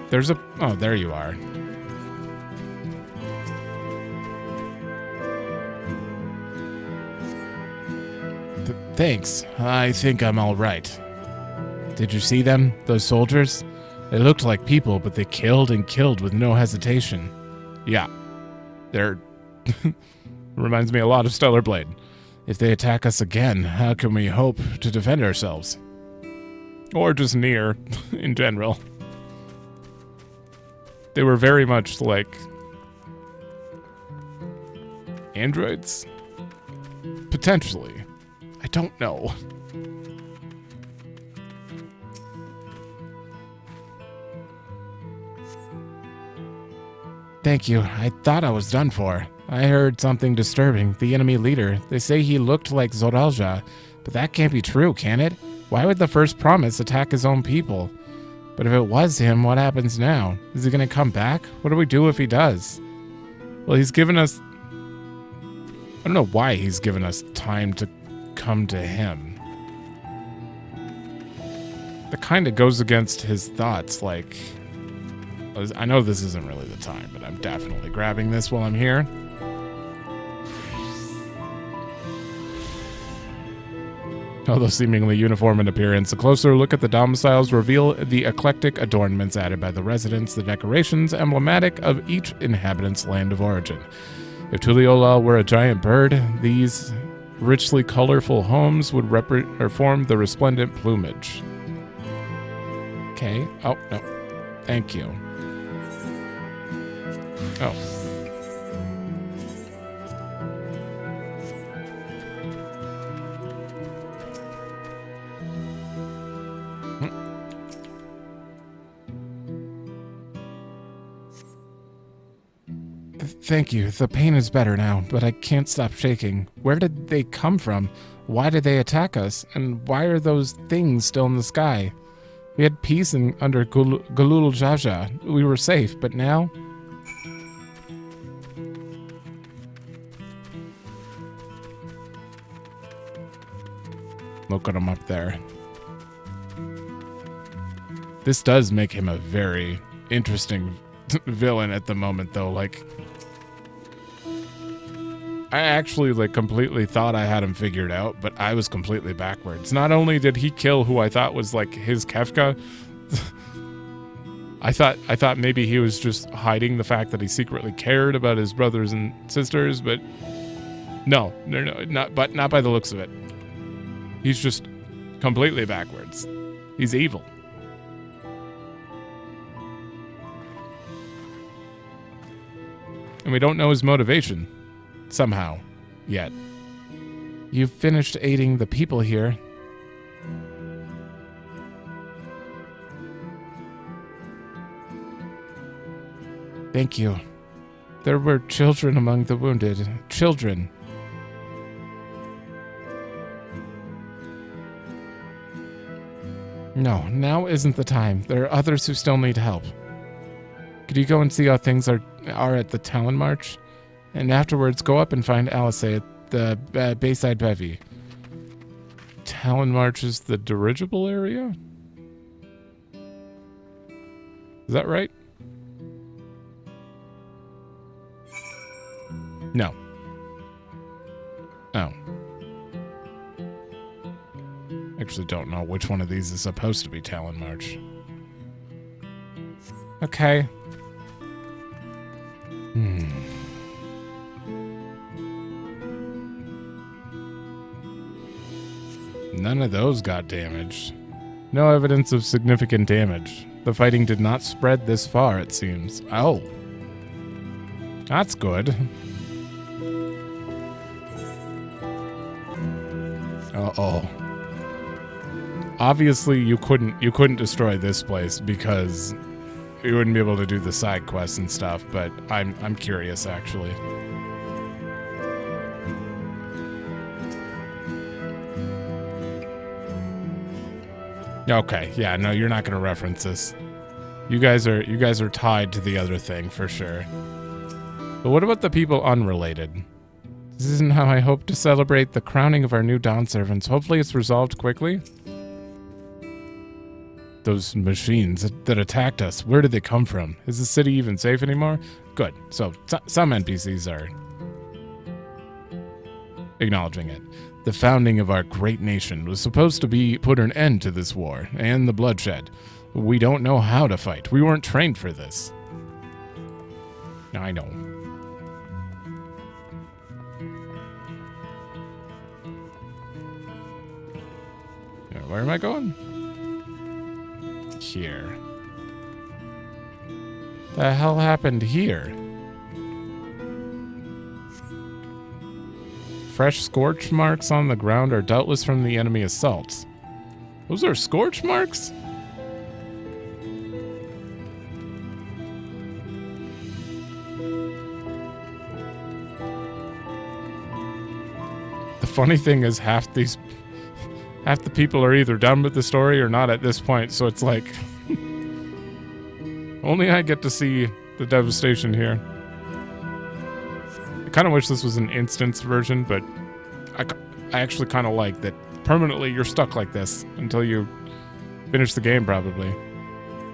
There's a... Oh, there you are. Thanks. I think I'm all right. Did you see them? Those soldiers? They looked like people, but they killed and killed with no hesitation. Yeah. They're... Reminds me a lot of Stellar Blade. If they attack us again, how can we hope to defend ourselves? Or just Nier, in general. They were very much like... androids? Potentially. I don't know. Thank you. I thought I was done for. I heard something disturbing. The enemy leader. They say he looked like Zoralja, but that can't be true, can it? Why would the first promise attack his own people? But if it was him, what happens now? Is he gonna come back? What do we do if he does? Well, he's given us... I don't know why he's given us time to come to him. That kind of goes against his thoughts, like... I know this isn't really the time, but I'm definitely grabbing this while I'm here. Although seemingly uniform in appearance, a closer look at the domiciles reveal the eclectic adornments added by the residents, the decorations emblematic of each inhabitant's land of origin. If Tural were a giant bird, these richly colorful homes would form the resplendent plumage. Okay. Oh, no. Thank you. Oh. Thank you. The pain is better now, but I can't stop shaking. Where did they come from? Why did they attack us? And why are those things still in the sky? We had peace under Galul Jaja. We were safe, but now... Look at him up there. This does make him a very interesting villain at the moment, though. Like, I actually completely thought I had him figured out, but I was completely backwards. Not only did he kill who I thought was like his Kefka, I thought maybe he was just hiding the fact that he secretly cared about his brothers and sisters, but no, not by the looks of it. He's just completely backwards. He's evil. And we don't know his motivation. Somehow. Yet. You've finished aiding the people here. Thank you. There were children among the wounded. Children. No, now isn't the time. There are others who still need help. Could you go and see how things are at the Talon March? And afterwards, go up and find Alice at the Bayside Bevy. Talon March is the dirigible area? Is that right? No. Oh. Actually don't know which one of these is supposed to be Talon March. Okay. None of those got damaged. No evidence of significant damage. The fighting did not spread this far, it seems. Oh. That's good. Uh-oh. Obviously, you couldn't destroy this place because you wouldn't be able to do the side quests and stuff, but I'm curious actually. Okay, yeah, no, you're not going to reference this. You guys are tied to the other thing for sure. But what about the people unrelated? This isn't how I hope to celebrate the crowning of our new Dawn servants. Hopefully it's resolved quickly. Those machines that attacked us, where did they come from? Is the city even safe anymore? Good. So some NPCs are acknowledging it. The founding of our great nation was supposed to put an end to this war and the bloodshed. We don't know how to fight. We weren't trained for this. I know. Where am I going? Here. The hell happened here? Fresh scorch marks on the ground are doubtless from the enemy assaults. Those are scorch marks? The funny thing is half the people are either done with the story or not at this point, so it's like only I get to see the devastation here. I kind of wish this was an instance version, but I actually kind of like that permanently you're stuck like this until you finish the game, probably.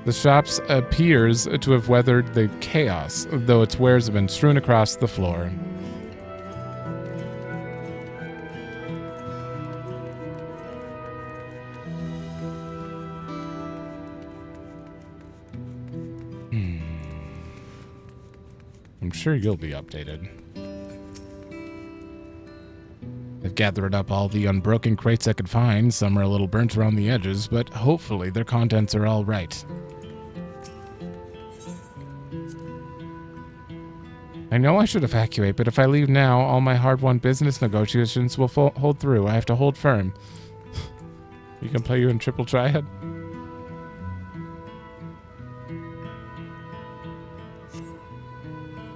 The shops appears to have weathered the chaos, though its wares have been strewn across the floor. I'm sure you'll be updated. I've gathered up all the unbroken crates I could find. Some are a little burnt around the edges, but hopefully their contents are all right. I know I should evacuate, but if I leave now, all my hard-won business negotiations will hold through. I have to hold firm. You can play you in Triple Triad?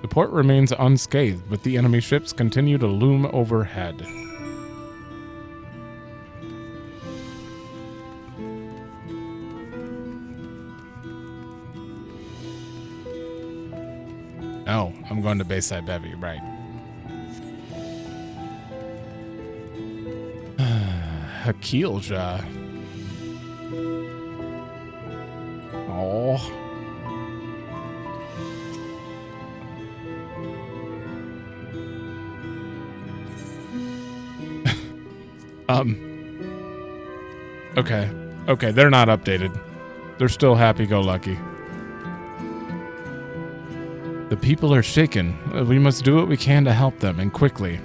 The port remains unscathed, but the enemy ships continue to loom overhead. Oh, I'm going to Bayside Bevy, right. Hakilja. Oh. Okay. Okay, they're not updated. They're still happy-go-lucky. The people are shaken. We must do what we can to help them, and quickly.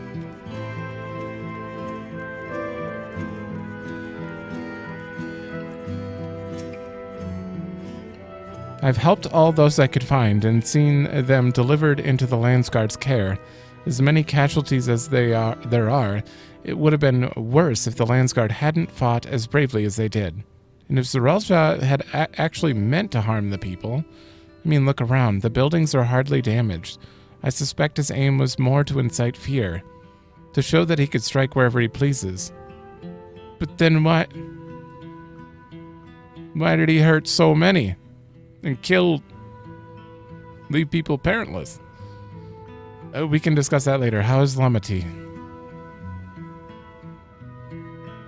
I've helped all those I could find and seen them delivered into the Landsguard's care. As many casualties as there are, it would have been worse if the Landsguard hadn't fought as bravely as they did. And if Zerelja had actually meant to harm the people, I mean, look around. The buildings are hardly damaged. I suspect his aim was more to incite fear, to show that he could strike wherever he pleases. But then why did he hurt so many and leave people parentless? We can discuss that later. How is Lamati?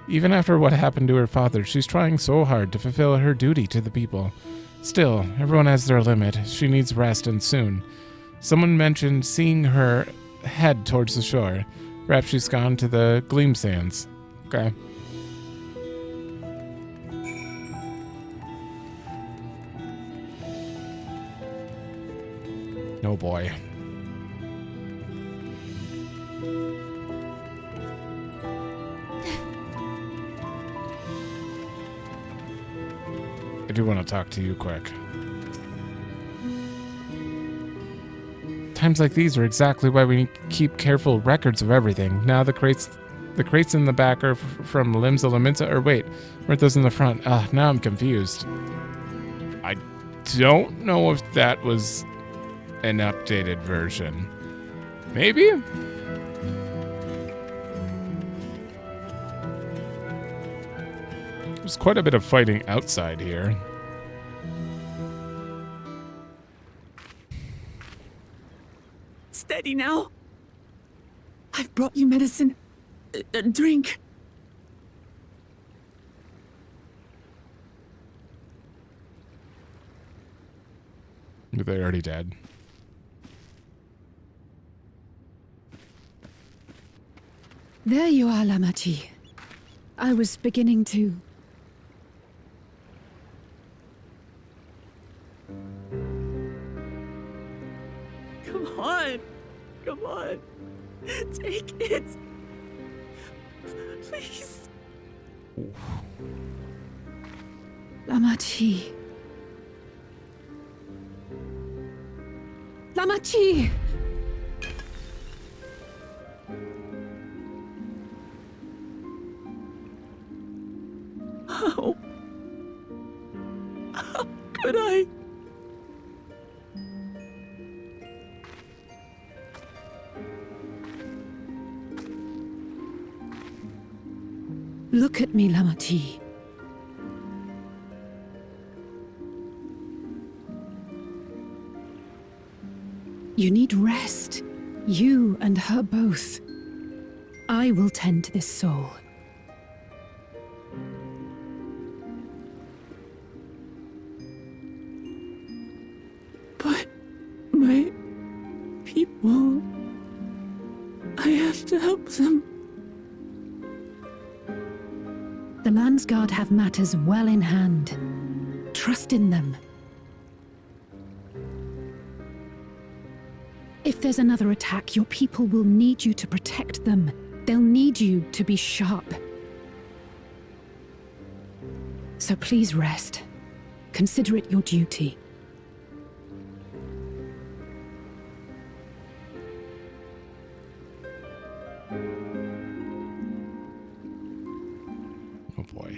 Even after what happened to her father, she's trying so hard to fulfill her duty to the people. Still, everyone has their limit. She needs rest, and soon. Someone mentioned seeing her head towards the shore. Perhaps she's gone to the Gleam Sands. Okay. Oh boy. I do want to talk to you quick. Times like these are exactly why we keep careful records of everything. Now the crates in the back are from Limsa Laminsa, or wait, weren't those in the front? Now I'm confused. I don't know if that was an updated version. Maybe? There's quite a bit of fighting outside here. steady now. I've brought you medicine. A drink. But they're already dead. There you are, Lamachi. I was beginning to... Come on. Come on. Take it. Please. Lamachi. Lamachi! How could I? Look at me, Lamachi. You need rest. You and her both. I will tend to this soul. But my people... I have to help them. The Landsguard have matters well in hand. Trust in them. If there's another attack, your people will need you to protect them. They'll need you to be sharp. So please rest. Consider it your duty. Oh boy.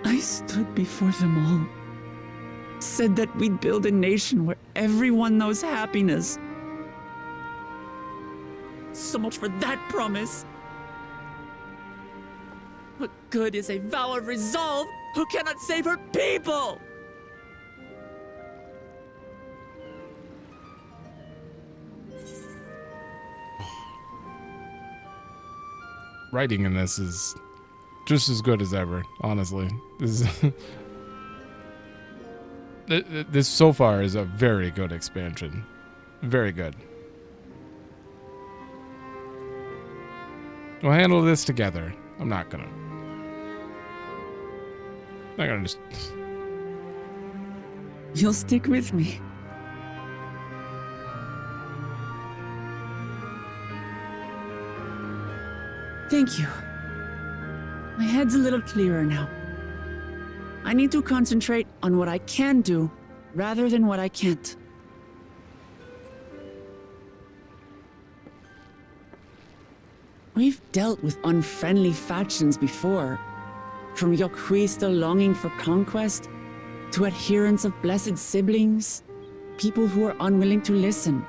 I stood before them all. Said that we'd build a nation where everyone knows happiness. So much for that promise. What good is a vow of resolve who cannot save her people? Writing in this is just as good as ever, honestly. This is this so far is a very good expansion. Very good. We'll handle this together. I'm not gonna just... You'll stick with me. Thank you. My head's a little clearer now. I need to concentrate on what I can do, rather than what I can't. We've dealt with unfriendly factions before. From Yokhui still longing for conquest, to adherents of blessed siblings, people who are unwilling to listen.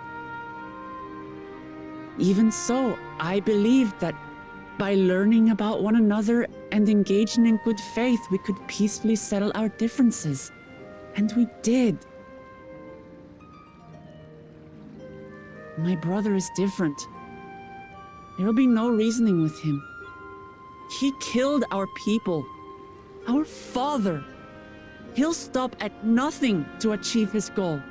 Even so, I believed that by learning about one another and engaging in good faith, we could peacefully settle our differences. And we did. My brother is different. There will be no reasoning with him. He killed our people, our father. He'll stop at nothing to achieve his goal.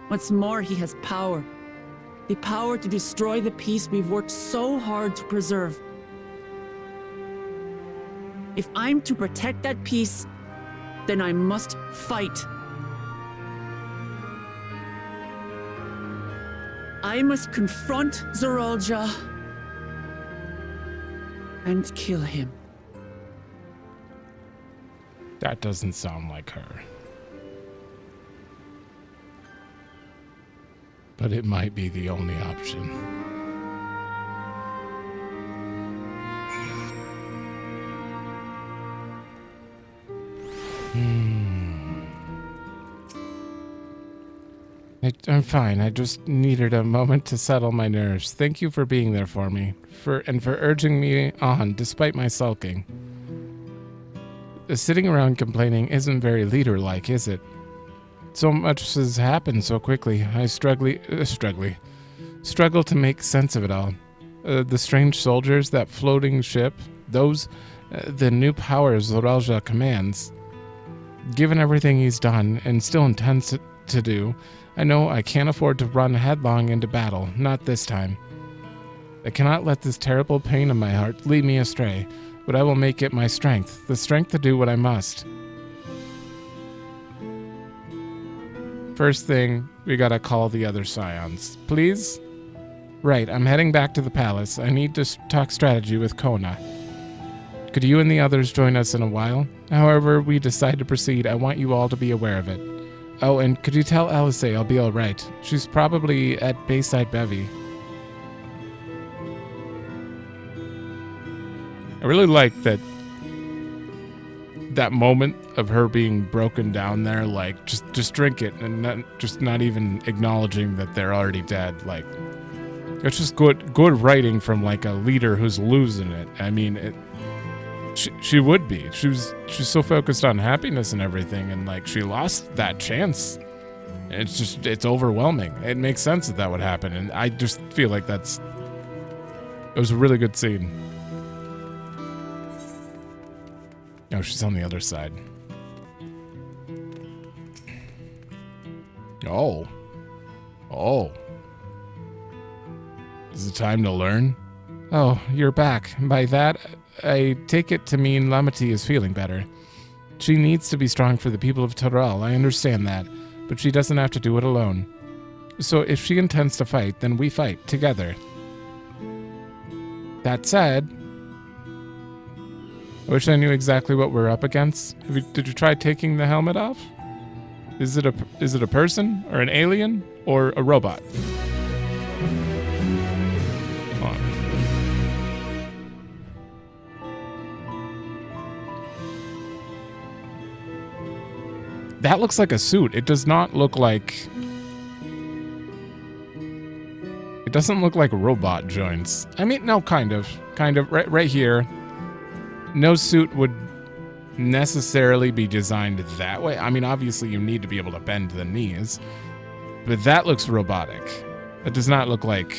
What's more, he has power. The power to destroy the peace we've worked so hard to preserve. If I'm to protect that peace, then I must fight. I must confront Zorolja and kill him. That doesn't sound like her. But it might be the only option. I'm fine. I just needed a moment to settle my nerves. Thank you for being there for me, and for urging me on despite my sulking. Sitting around complaining isn't very leader-like, is it? So much has happened so quickly. I struggle to make sense of it all. The strange soldiers, that floating ship, those, the new powers Zoralja commands. Given everything he's done, and still intends to do, I know I can't afford to run headlong into battle, not this time. I cannot let this terrible pain in my heart lead me astray, but I will make it my strength, the strength to do what I must. First thing, we gotta call the other scions. Please? Right, I'm heading back to the palace. I need to talk strategy with Kona. Could you and the others join us in a while? However we decide to proceed, I want you all to be aware of it. Oh, and could you tell Alice I'll be alright? She's probably at Bayside Bevy. I really like that moment of her being broken down there, like, just drink it, and not even acknowledging that they're already dead. Like, it's just good writing from, like, a leader who's losing it. I mean, she would be. She's so focused on happiness and everything, and, like, she lost that chance. It's overwhelming. It makes sense that would happen, and I just feel like it was a really good scene. Oh, she's on the other side. Oh. Is it time to learn? Oh, you're back. By that, I take it to mean Lamati is feeling better. She needs to be strong for the people of Tural, I understand that, but she doesn't have to do it alone. So if she intends to fight, then we fight, together. That said, I wish I knew exactly what we're up against. Did you try taking the helmet off? Is it a person, or an alien, or a robot? Come on. That looks like a suit. It does not look like... It doesn't look like robot joints. I mean, no, kind of. Right here. No suit would necessarily be designed that way. I mean, obviously you need to be able to bend the knees, but that looks robotic. It does not look like...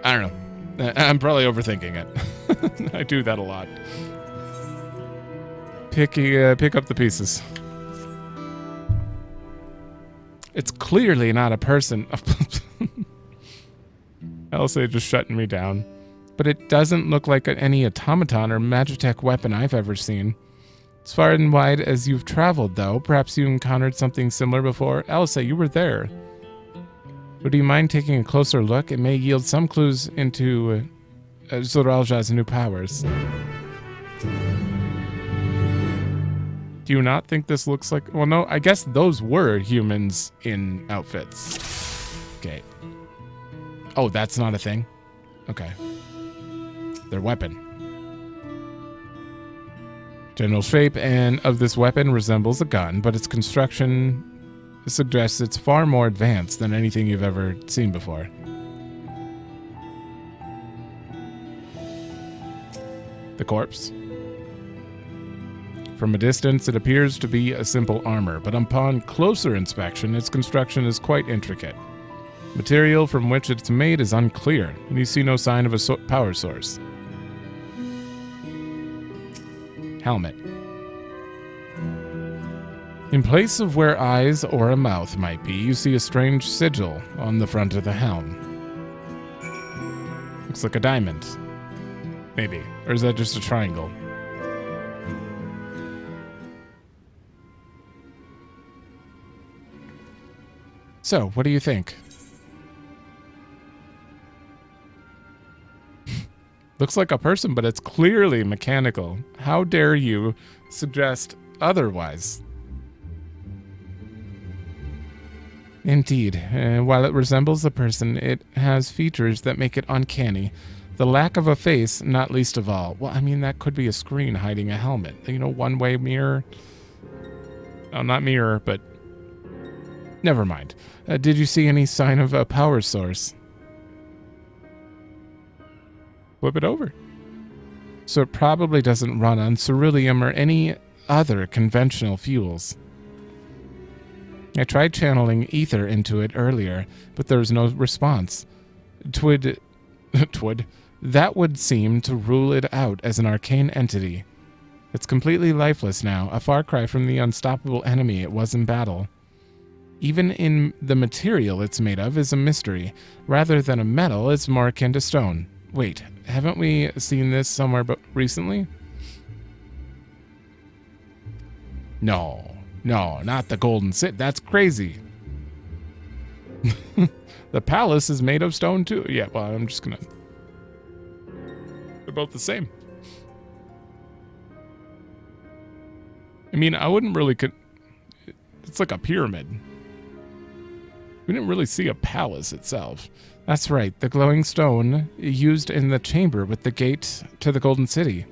I don't know. I'm probably overthinking it. I do that a lot. Pick up the pieces. It's clearly not a person. Elsa just shutting me down. But it doesn't look like any automaton or Magitech weapon I've ever seen. As far and wide as you've traveled, though, perhaps you encountered something similar before. Elsa, you were there. Would you mind taking a closer look? It may yield some clues into Zoralja's new powers. Do you not think this looks like... Well, no, I guess those were humans in outfits. Okay. Oh, that's not a thing? Okay. Their weapon. General shape of this weapon resembles a gun, but its construction suggests it's far more advanced than anything you've ever seen before. The corpse. From a distance, it appears to be a simple armor, but upon closer inspection, its construction is quite intricate. Material from which it's made is unclear, and you see no sign of a power source. Helmet. In place of where eyes or a mouth might be, you see a strange sigil on the front of the helm. Looks like a diamond. Maybe. Or is that just a triangle? So, what do you think? Looks like a person, but it's clearly mechanical. How dare you suggest otherwise? Indeed, while it resembles a person, it has features that make it uncanny. The lack of a face, not least of all. Well, I mean, that could be a screen hiding a helmet. You know, one-way mirror. Oh, not mirror, but Never mind. Did you see any sign of a power source? Flip it over. So it probably doesn't run on ceruleum or any other conventional fuels. I tried channeling ether into it earlier, but there was no response. That would seem to rule it out as an arcane entity. It's completely lifeless now, a far cry from the unstoppable enemy it was in battle. Even in the material it's made of is a mystery. Rather than a metal, it's more akin to stone. Wait, haven't we seen this somewhere but recently? No, not the Golden City. That's crazy. The palace is made of stone too. Yeah, well, I'm just gonna... They're both the same. I mean, I wouldn't really... It's like a pyramid. We didn't really see a palace itself. That's right, the glowing stone used in the chamber with the gate to the Golden City.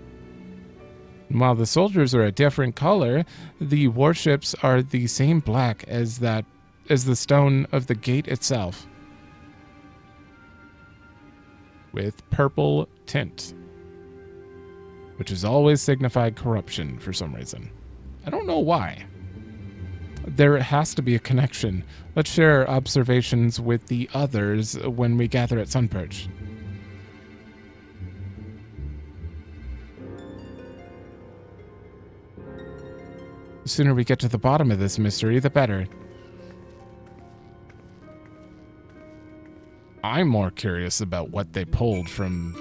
And while the soldiers are a different color, the warships are the same black as the stone of the gate itself, with purple tint, which has always signified corruption for some reason. I don't know why. There has to be a connection. Let's share our observations with the others when we gather at Sunperch. The sooner we get to the bottom of this mystery, the better. I'm more curious about what they pulled from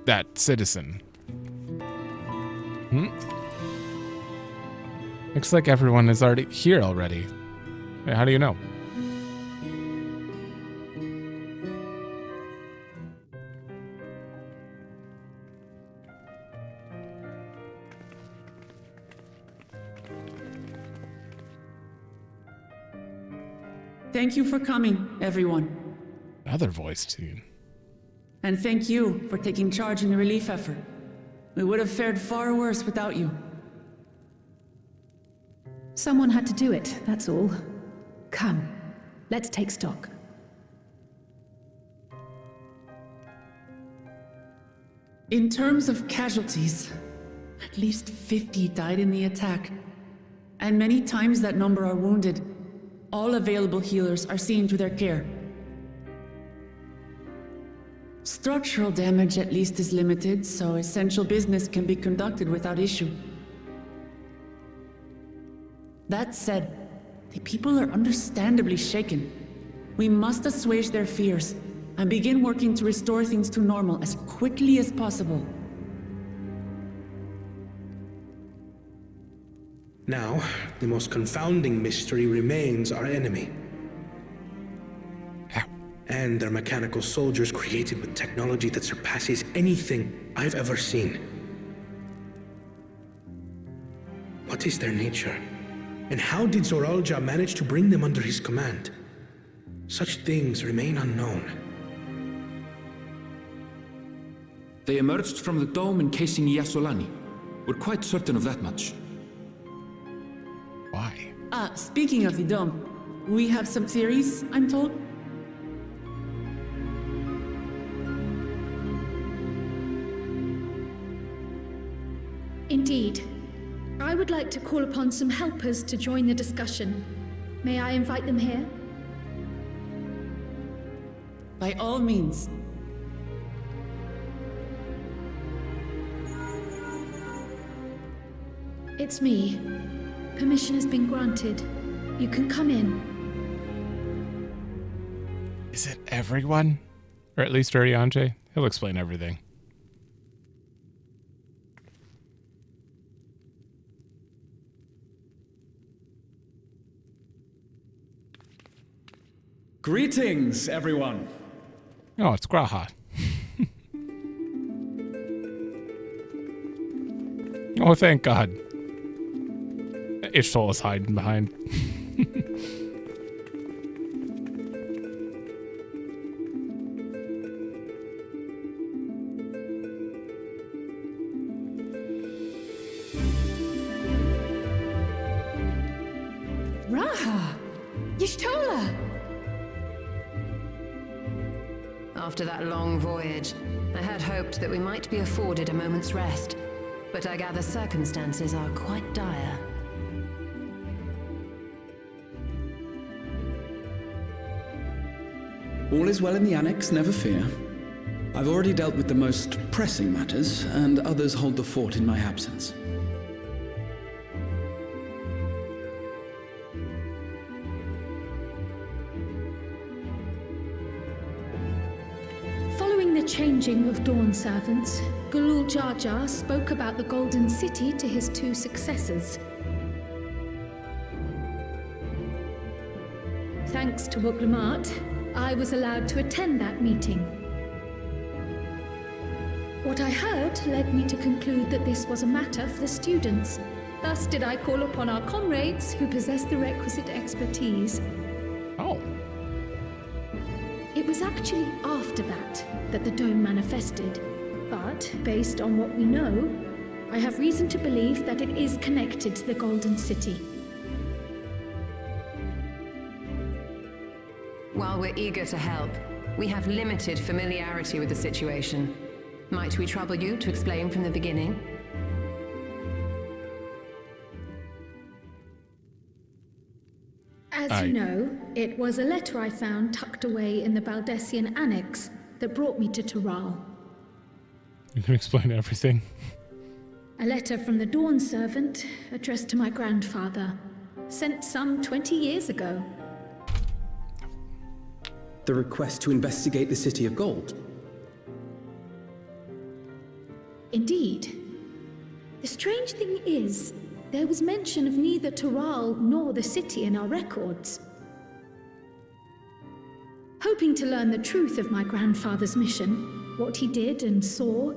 that citizen. Looks like everyone is already here already. How do you know? Thank you for coming, everyone. Another voice tune. And thank you for taking charge in the relief effort. We would have fared far worse without you. Someone had to do it, that's all. Come, let's take stock. In terms of casualties, at least 50 died in the attack. And many times that number are wounded. All available healers are seen to their care. Structural damage at least is limited, so essential business can be conducted without issue. That said, the people are understandably shaken. We must assuage their fears and begin working to restore things to normal as quickly as possible. Now, the most confounding mystery remains our enemy. And their mechanical soldiers created with technology that surpasses anything I've ever seen. What is their nature? And how did Zoralja manage to bring them under his command? Such things remain unknown. They emerged from the dome encasing Shaaloani. We're quite certain of that much. Why? Speaking of the dome, we have some theories, I'm told. Indeed. I would like to call upon some helpers to join the discussion. May I invite them here? By all means. It's me. Permission has been granted. You can come in. Is it everyone? Or at least Urianger? He'll explain everything. Greetings, everyone. Oh, it's Graha. Oh, thank God. Ishtal is hiding behind. Raha! You Y'shtola! After that long voyage, I had hoped that we might be afforded a moment's rest, but I gather circumstances are quite dire. All is well in the Annex, never fear. I've already dealt with the most pressing matters, and others hold the fort in my absence. Following the changing of Dawn servants, Galul Jar Jar spoke about the Golden City to his two successors. Thanks to Wuglamat, I was allowed to attend that meeting. What I heard led me to conclude that this was a matter for the students. Thus did I call upon our comrades who possess the requisite expertise. Oh. It was actually after that the dome manifested. But, based on what we know, I have reason to believe that it is connected to the Golden City. While we're eager to help, we have limited familiarity with the situation. Might we trouble you to explain from the beginning? As you know, it was a letter I found tucked away in the Baldessian Annex that brought me to Tural. You can explain everything. A letter from the Dawn servant, addressed to my grandfather, sent some 20 years ago. The request to investigate the City of Gold. Indeed. The strange thing is, there was mention of neither Tural nor the city in our records. Hoping to learn the truth of my grandfather's mission, what he did and saw,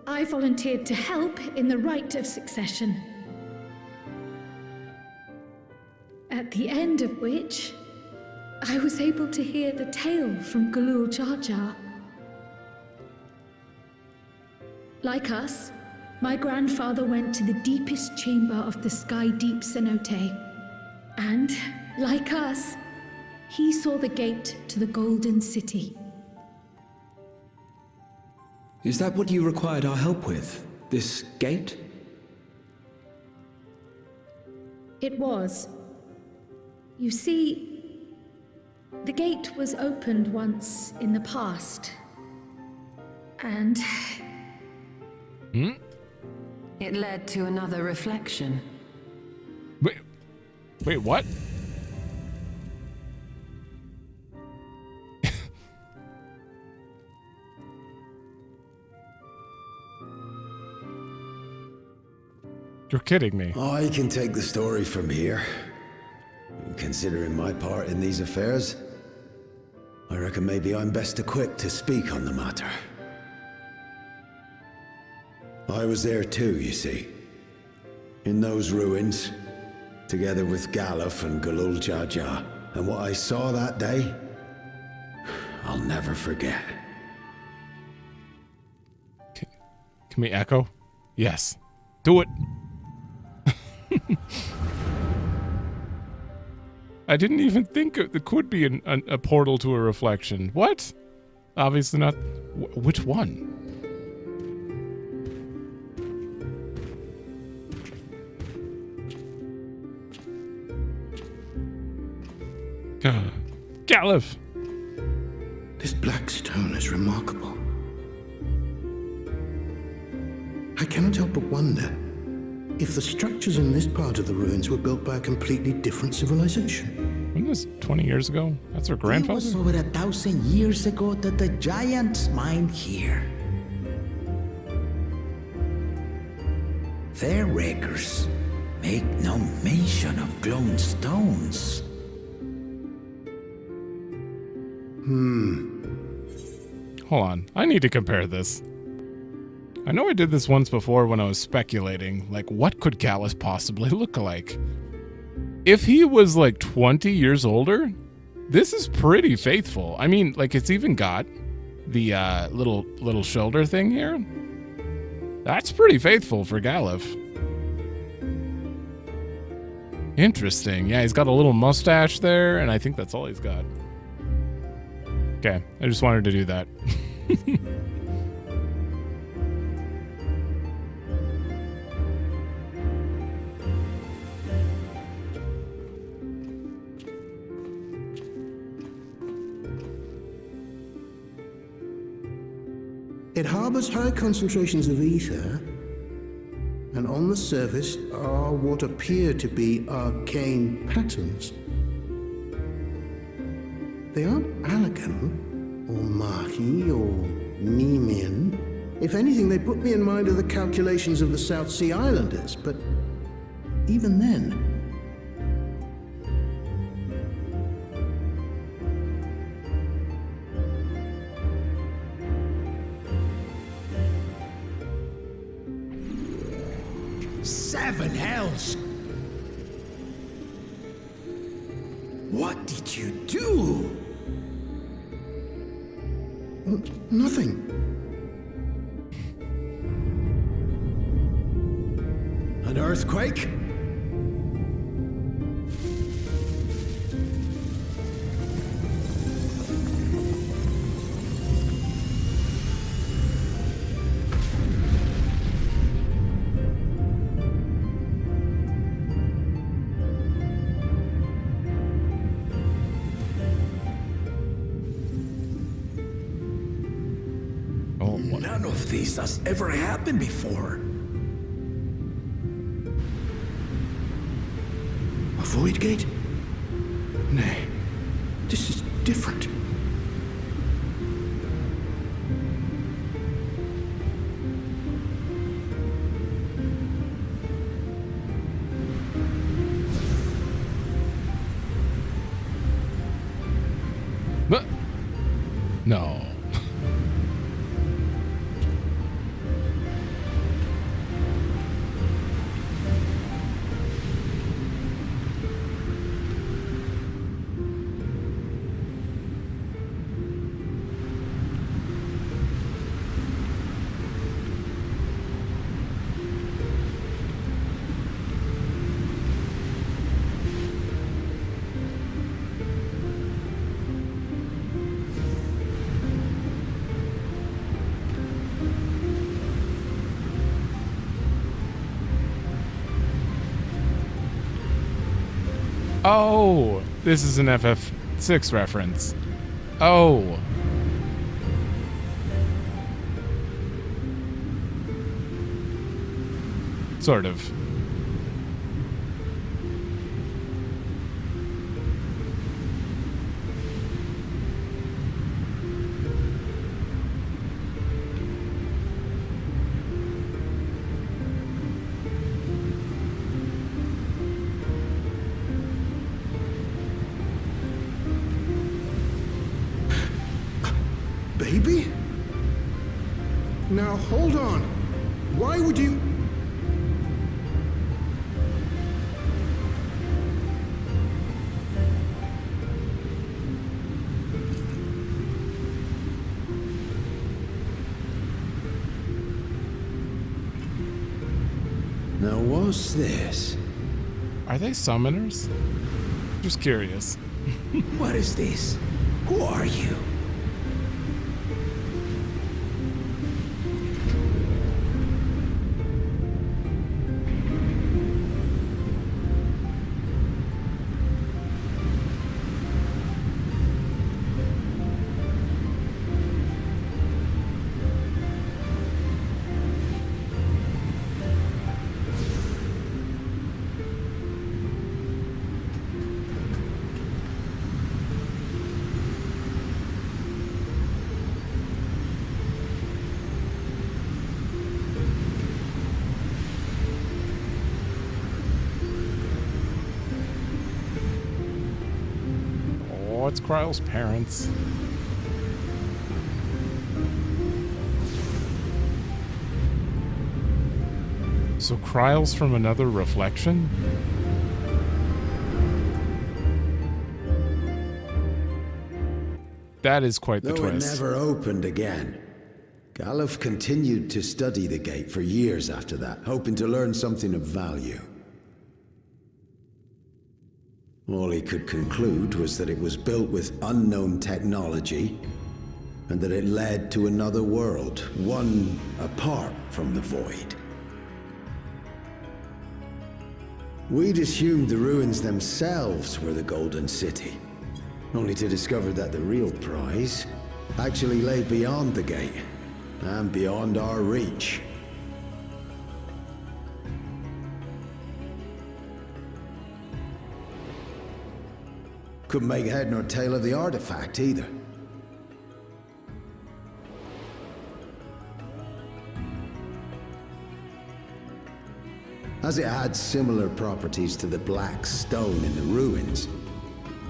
I volunteered to help in the rite of succession. At the end of which, I was able to hear the tale from Galul Jar Jar. Like us, my grandfather went to the deepest chamber of the Sky Deep Cenote. And, like us, he saw the gate to the Golden City. Is that what you required our help with? This gate? It was. You see, the gate was opened once in the past. And... It led to another reflection. Wait, what? You're kidding me. I can take the story from here. Considering my part in these affairs, I reckon maybe I'm best equipped to speak on the matter. I was there too, you see. In those ruins, together with Galuf and Galul Jar Jar. And what I saw that day, I'll never forget. Can we echo? Yes. Do it. I didn't even think there could be a portal to a reflection. What? Obviously not. Which one? Galuf! This black stone is remarkable. I cannot help but wonder if the structures in this part of the ruins were built by a completely different civilization. Wasn't this 20 years ago? That's her grandfather? It was over 1,000 years ago that the giants mined here. Their records make no mention of glowing stones. Hold on. I need to compare this. I know I did this once before when I was speculating, like, what could Gallus possibly look like? If he was, like, 20 years older, this is pretty faithful. I mean, like, it's even got the little shoulder thing here. That's pretty faithful for Galuf. Interesting. Yeah, he's got a little mustache there, and I think that's all he's got. Okay, I just wanted to do that. It harbors high concentrations of ether, and on the surface are what appear to be arcane patterns. They aren't Allegan, or Mahi, or Nemean. If anything, they put me in mind of the calculations of the South Sea Islanders, but even then... Seven hells! What did you do? Nothing. An earthquake? None of this has ever happened before. A void gate? Nay, this is different. But no. Oh, this is an FF6 reference. Oh. Sort of. Baby? Now hold on. Why would you... Now what's this? Are they summoners? Just curious. What is this? Who are you? It's Kryle's parents. So Kryle's from another reflection? That is quite the twist. Though it never opened again. Galuf continued to study the gate for years after that, hoping to learn something of value. All he could conclude was that it was built with unknown technology, and that it led to another world, one apart from the Void. We'd assumed the ruins themselves were the Golden City, only to discover that the real prize actually lay beyond the gate, and beyond our reach. Couldn't make head nor tail of the artifact either. As it had similar properties to the black stone in the ruins,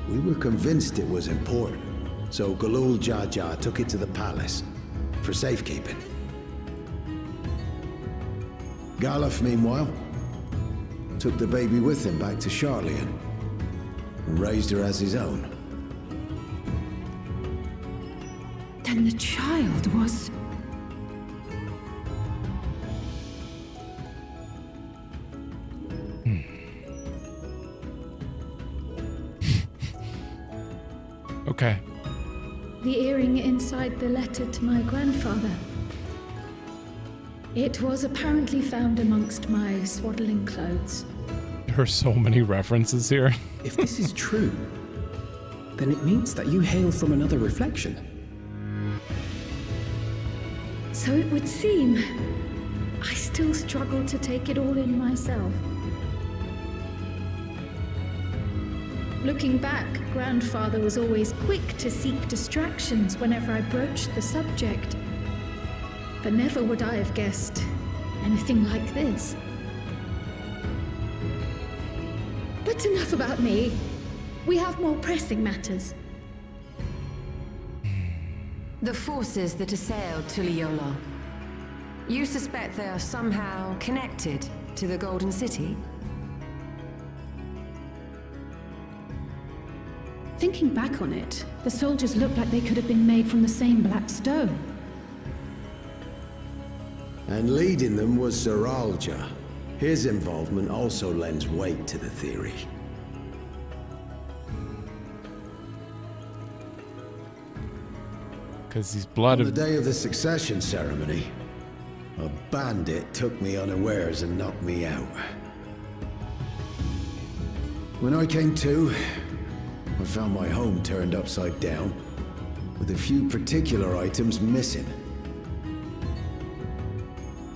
we were convinced it was important, so Galul Jaja took it to the palace for safekeeping. Galuf, meanwhile, took the baby with him back to Shaaloani and raised her as his own. Then the child was... Okay. The earring inside the letter to my grandfather. It was apparently found amongst my swaddling clothes. There are so many references here. If this is true, then it means that you hail from another reflection. So it would seem. I still struggle to take it all in myself. Looking back, Grandfather was always quick to seek distractions whenever I broached the subject. But never would I have guessed anything like this. But enough about me. We have more pressing matters. The forces that assailed Tural. You suspect they are somehow connected to the Golden City? Thinking back on it, the soldiers looked like they could have been made from the same black stone. And leading them was Zeralja. His involvement also lends weight to the theory. Because he's blood On of... the day of the succession ceremony, a bandit took me unawares and knocked me out. When I came to, I found my home turned upside down, with a few particular items missing.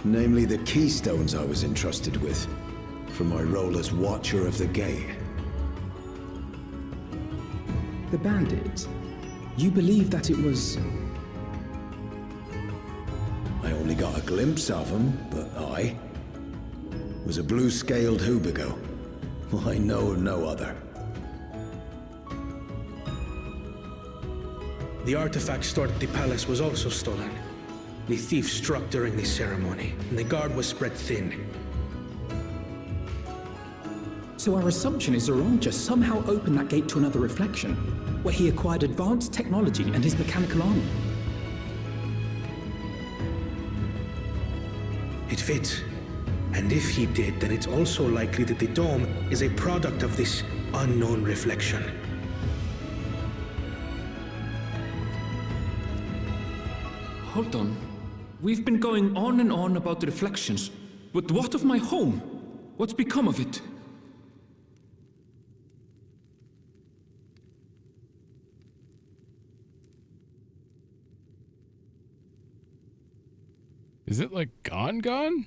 Namely the keystones I was entrusted with, for my role as Watcher of the Gate. The bandit? You believe that it was... I only got a glimpse of him, but I was a blue-scaled Hubigo. I know of no other. The artifact stored at the palace was also stolen. The thief struck during the ceremony, and the guard was spread thin. So our assumption is Zeralja somehow opened that gate to another reflection, where he acquired advanced technology and his mechanical armor. It fits. And if he did, then it's also likely that the dome is a product of this unknown reflection. Hold on. We've been going on and on about the reflections, but what of my home? What's become of it? Is it like gone?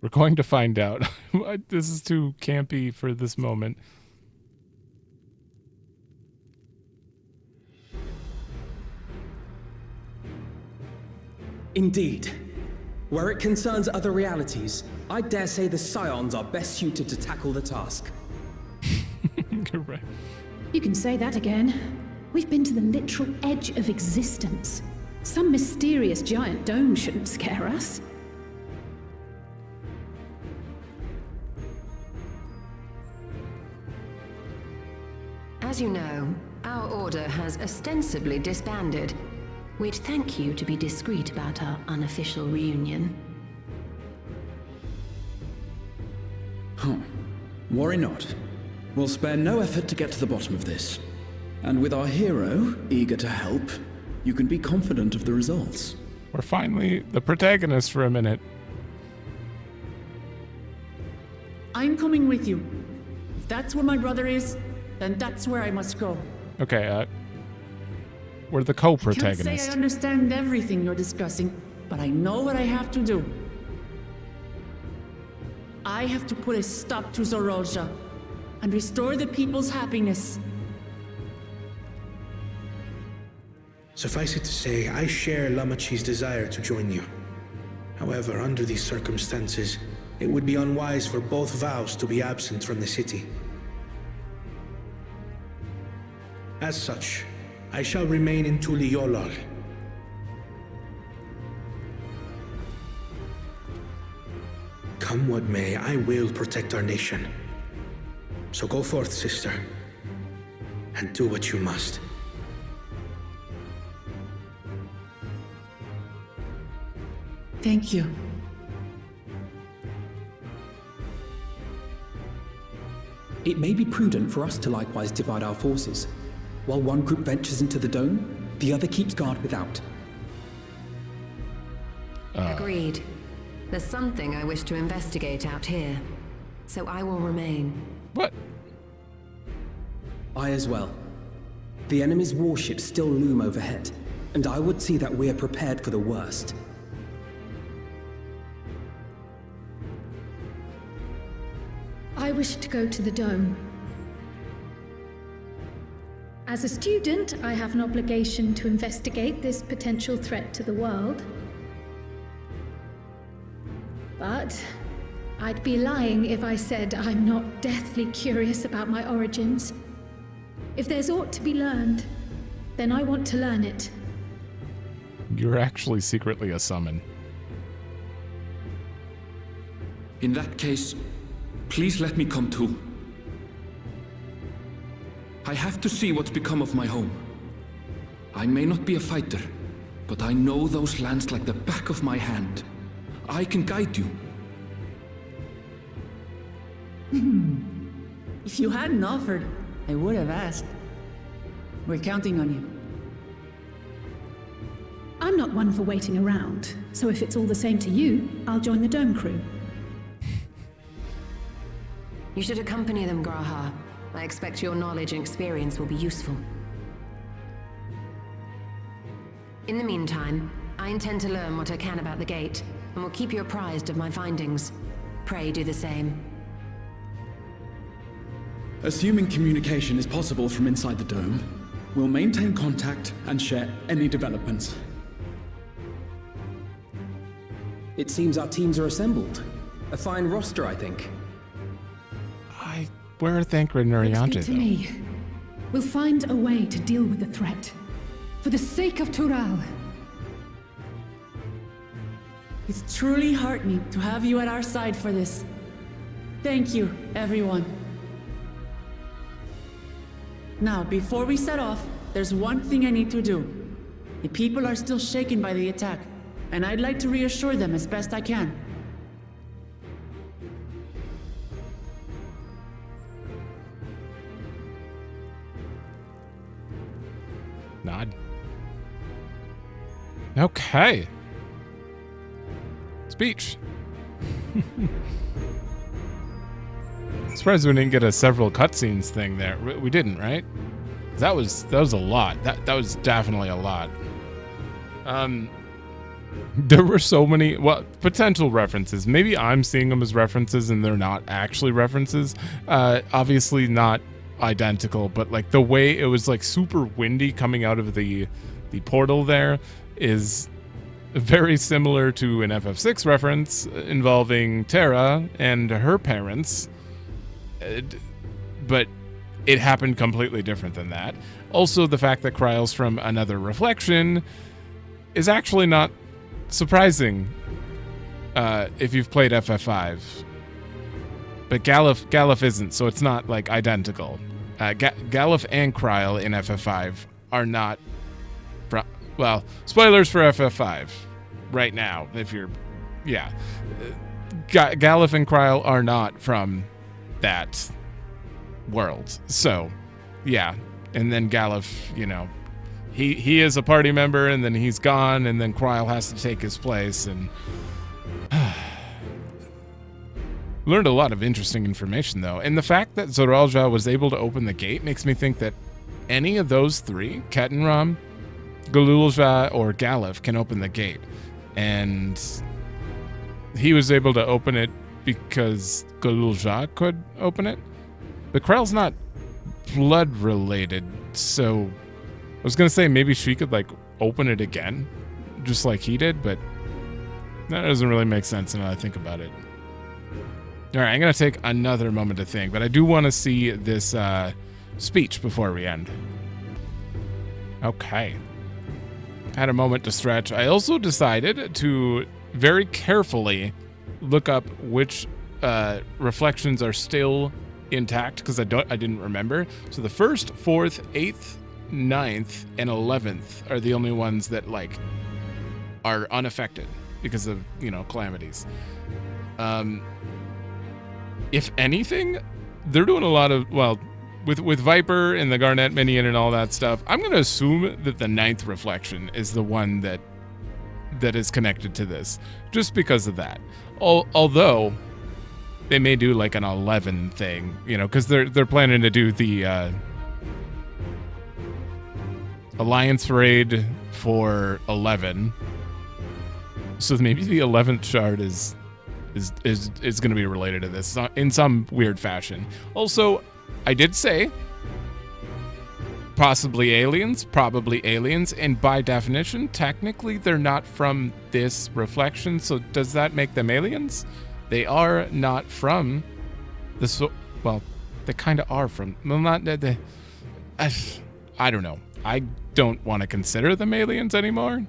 We're going to find out. This is too campy for this moment. Indeed. Where it concerns other realities, I dare say the Scions are best suited to tackle the task. Correct. You can say that again. We've been to the literal edge of existence. Some mysterious giant dome shouldn't scare us. As you know, our order has ostensibly disbanded. We'd thank you to be discreet about our unofficial reunion. Huh. Worry not. We'll spare no effort to get to the bottom of this. And with our hero eager to help, you can be confident of the results. We're finally the protagonist for a minute. I'm coming with you. If that's where my brother is, then that's where I must go. Okay, we're the I can't co-protagonist. say I understand everything you're discussing, but I know what I have to do. I have to put a stop to Zorolja and restore the people's happiness. Suffice it to say, I share Lamachi's desire to join you. However, under these circumstances, it would be unwise for both vows to be absent from the city. As such, I shall remain in Tuliolal. Come what may, I will protect our nation. So go forth, sister, and do what you must. Thank you. It may be prudent for us to likewise divide our forces. While one group ventures into the dome, the other keeps guard without. Agreed. There's something I wish to investigate out here, so I will remain. What? I as well. The enemy's warships still loom overhead, and I would see that we're prepared for the worst. I wish to go to the dome. As a student, I have an obligation to investigate this potential threat to the world. But I'd be lying if I said I'm not deathly curious about my origins. If there's aught to be learned, then I want to learn it. You're actually secretly a summon. In that case, please let me come too. I have to see what's become of my home. I may not be a fighter, but I know those lands like the back of my hand. I can guide you. If you hadn't offered, I would have asked. We're counting on you. I'm not one for waiting around, so if it's all the same to you, I'll join the dome crew. You should accompany them, Graha. I expect your knowledge and experience will be useful. In the meantime, I intend to learn what I can about the gate, and will keep you apprised of my findings. Pray do the same. Assuming communication is possible from inside the dome, we'll maintain contact and share any developments. It seems our teams are assembled. A fine roster, I think. Where are Thancred and Looks Oriante, good to though? me. We'll find a way to deal with the threat. For the sake of Tural. It's truly heartening to have you at our side for this. Thank you, everyone. Now, before we set off, there's one thing I need to do. The people are still shaken by the attack, and I'd like to reassure them as best I can. Nod. Okay. Speech. Surprised we didn't get a several cutscenes thing there. We didn't, right? That was a lot. That was definitely a lot. There were so many, well, potential references. Maybe I'm seeing them as references and they're not actually references. Obviously not identical, but like the way it was like super windy coming out of the portal there is very similar to an FF6 reference involving Terra and her parents, but it happened completely different than that. Also, the fact that Kryle's from another reflection is actually not surprising if you've played FF5. But Galuf isn't, so it's not like identical. Galuf and Kryl in FF5 are not from, well, spoilers for FF5 right now, if you're, yeah. Galuf and Kryl are not from that world. So, yeah. And then Galuf, you know, he is a party member, and then he's gone, and then Kryl has to take his place, and learned a lot of interesting information, though. And the fact that Zoraljah was able to open the gate makes me think that any of those three, Ketenram, Galuljah, or Galuf, can open the gate. And he was able to open it because Galuljah could open it. But Kryl's not blood-related, so I was going to say maybe she could, like, open it again, just like he did, but that doesn't really make sense now that I think about it. All right, I'm going to take another moment to think, but I do want to see this speech before we end. Okay. Had a moment to stretch. I also decided to very carefully look up which reflections are still intact, because I didn't remember. So the 1st, 4th, 8th, 9th, and 11th are the only ones that, like, are unaffected because of, you know, calamities. If anything, they're doing a lot of, well, with Viper and the Garnet Minion and all that stuff, I'm going to assume that the 9th reflection is the one that is connected to this, just because of that. Although they may do like an 11 thing, you know, because they're planning to do the Alliance Raid for 11. So maybe the 11th shard is going to be related to this in some weird fashion. Also, I did say possibly aliens, probably aliens, and by definition, technically they're not from this reflection, so does that make them aliens? They are not from the well, they kind of are from, well, not the I don't know. I don't want to consider them aliens anymore,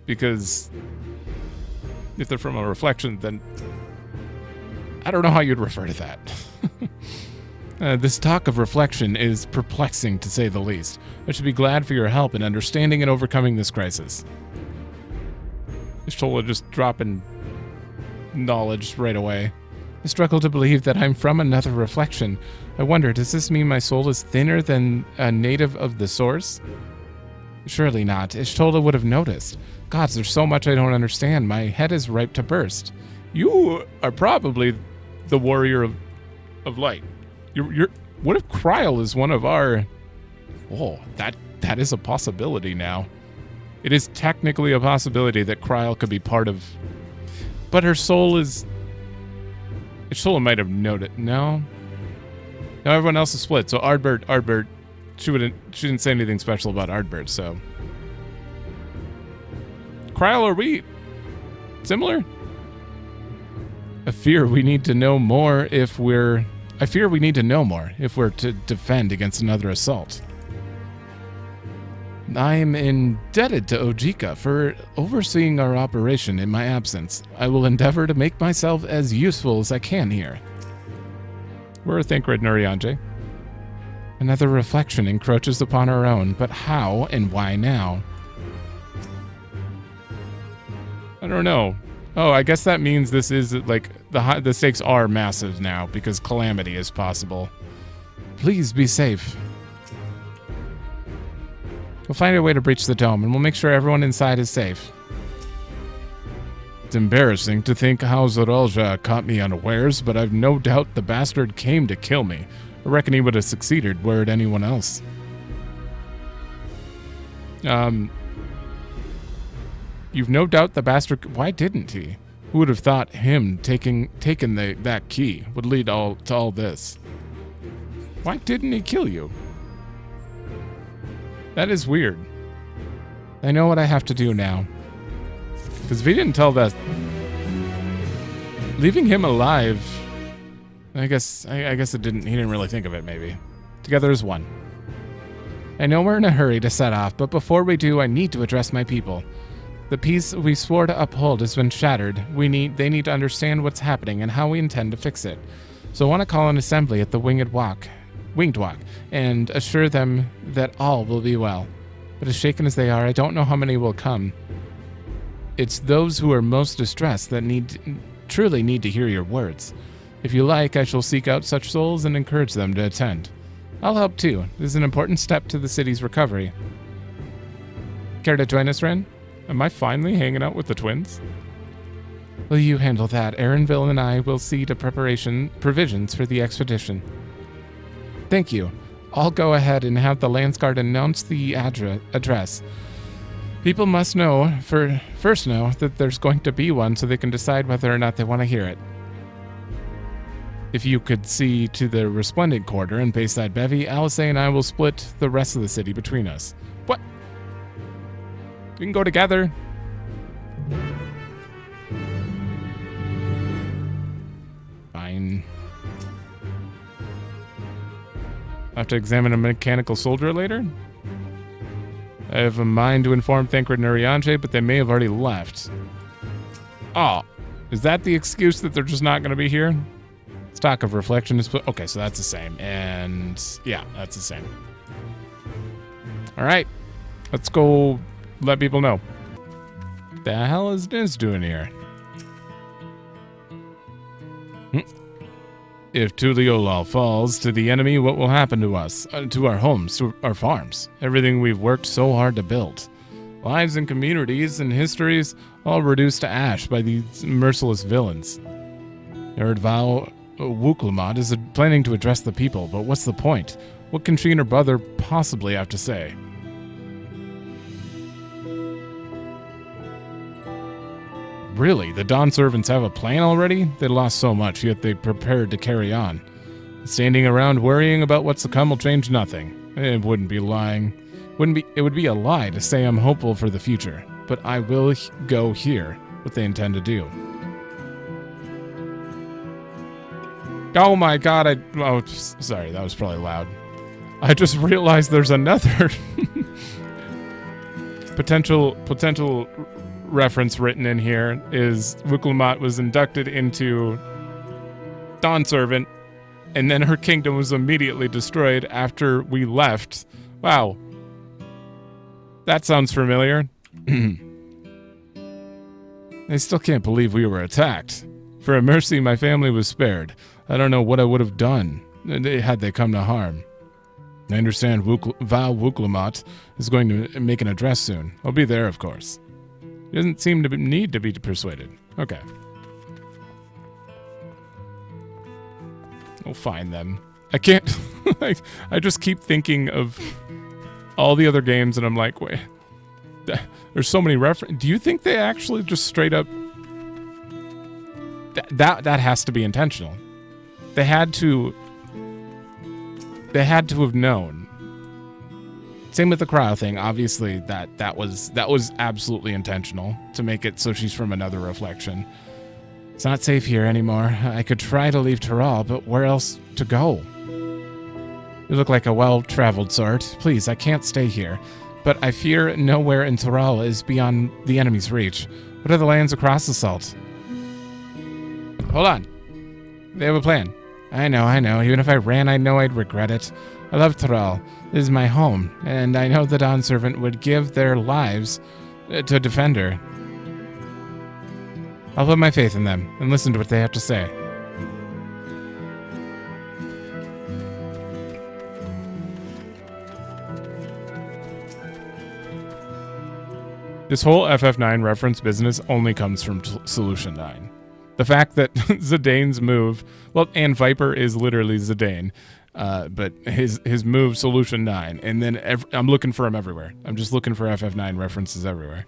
because if they're from a reflection, then I don't know how you'd refer to that. This talk of reflection is perplexing, to say the least. I should be glad for your help in understanding and overcoming this crisis. Ishtola just dropping knowledge right away. I struggle to believe that I'm from another reflection. I wonder, does this mean my soul is thinner than a native of the source? Surely not. Ishtola would have noticed. Gods, there's so much I don't understand. My head is ripe to burst. You are probably the warrior of light. You're what if Kryl is one of our... Oh, that is a possibility now. It is technically a possibility that Kryl could be part of... But her soul is... Ishtola might have noted. No. No, everyone else is split. So Ardbert, she didn't say anything special about Ardbert, so... Kryl, are we similar? I fear we need to know more if we're to defend against another assault. I'm indebted to Ojika for overseeing our operation in my absence. I will endeavor to make myself as useful as I can here. We're a Thancred Nurianje. Another reflection encroaches upon our own, but how and why now? I don't know. Oh, I guess that means this is, like, the stakes are massive now, because calamity is possible. Please be safe. We'll find a way to breach the dome, and we'll make sure everyone inside is safe. It's embarrassing to think how Zoraljah caught me unawares, but I've no doubt the bastard came to kill me. I reckon he would have succeeded were it anyone else. You've no doubt the bastard... Why didn't he? Who would have thought him taking that key would lead to all this? Why didn't he kill you? That is weird. I know what I have to do now. Because if he didn't tell that... Leaving him alive... I guess it didn't... He didn't really think of it, maybe. Together as one. I know we're in a hurry to set off, but before we do, I need to address my people. The peace we swore to uphold has been shattered. They need to understand what's happening and how we intend to fix it. So I want to call an assembly at the Winged Walk. winged walk, and assure them that all will be well. But as shaken as they are, I don't know how many will come. It's those who are most distressed that truly need to hear your words. If you like, I shall seek out such souls and encourage them to attend. I'll help too. This is an important step to the city's recovery. Care to join us, Ren? Am I finally hanging out with the twins? Will you handle that? Aaronville and I will see to provisions for the expedition. Thank you. I'll go ahead and have the Landsguard announce the address. People must first know that there's going to be one so they can decide whether or not they want to hear it. If you could see to the Resplendent Quarter and Bayside Bevy, Alice and I will split the rest of the city between us. What? We can go together. Fine. I'll have to examine a mechanical soldier later. I have a mind to inform Thancred and Urianger, but they may have already left. Oh, is that the excuse that they're just not going to be here? Stock of reflection is... Okay, so that's the same. And yeah, that's the same. All right. Let's go let people know. The hell is this doing here? If Tuliolal falls to the enemy, what will happen to us? To our homes, to our farms? Everything we've worked so hard to build. Lives and communities and histories all reduced to ash by these merciless villains. Erdval Wuklamad is planning to address the people, but what's the point? What can she and her brother possibly have to say? Really, the Dawn servants have a plan already? They lost so much, yet they prepared to carry on. Standing around worrying about what's to come will change nothing. It wouldn't be lying. It would be a lie to say I'm hopeful for the future, but I will go hear what they intend to do. Oh my god, oh, sorry, that was probably loud. I just realized there's another potential reference written in here is Wuklamot was inducted into Dawn Servant, and then her kingdom was immediately destroyed after we left. Wow. That sounds familiar. I still can't believe we were attacked. For a mercy, my family was spared. I don't know what I would have done had they come to harm. I understand Val Wuklamot is going to make an address soon. I'll be there, of course. He doesn't seem to need to be persuaded. Okay. I'll find them. I can't... I just keep thinking of all the other games, and I'm like, wait. There's so many references. Do you think they actually just straight up... That has to be intentional. They had to have known. Same with the cryo thing. Obviously, that was absolutely intentional to make it so she's from another reflection. It's not safe here anymore. I could try to leave Tural, but where else to go? You look like a well-traveled sort. Please, I can't stay here. But I fear nowhere in Tural is beyond the enemy's reach. What are the lands across the Salt? Hold on. They have a plan. I know. Even if I ran, I know I'd regret it. I love Tural. This is my home, and I know the Dawn Servant would give their lives to defend her. I'll put my faith in them and listen to what they have to say. This whole FF9 reference business only comes from Solution 9. The fact that Zidane's move, well, and Viper is literally Zidane, but his move, Solution 9, and then I'm looking for him everywhere. I'm just looking for FF9 references everywhere.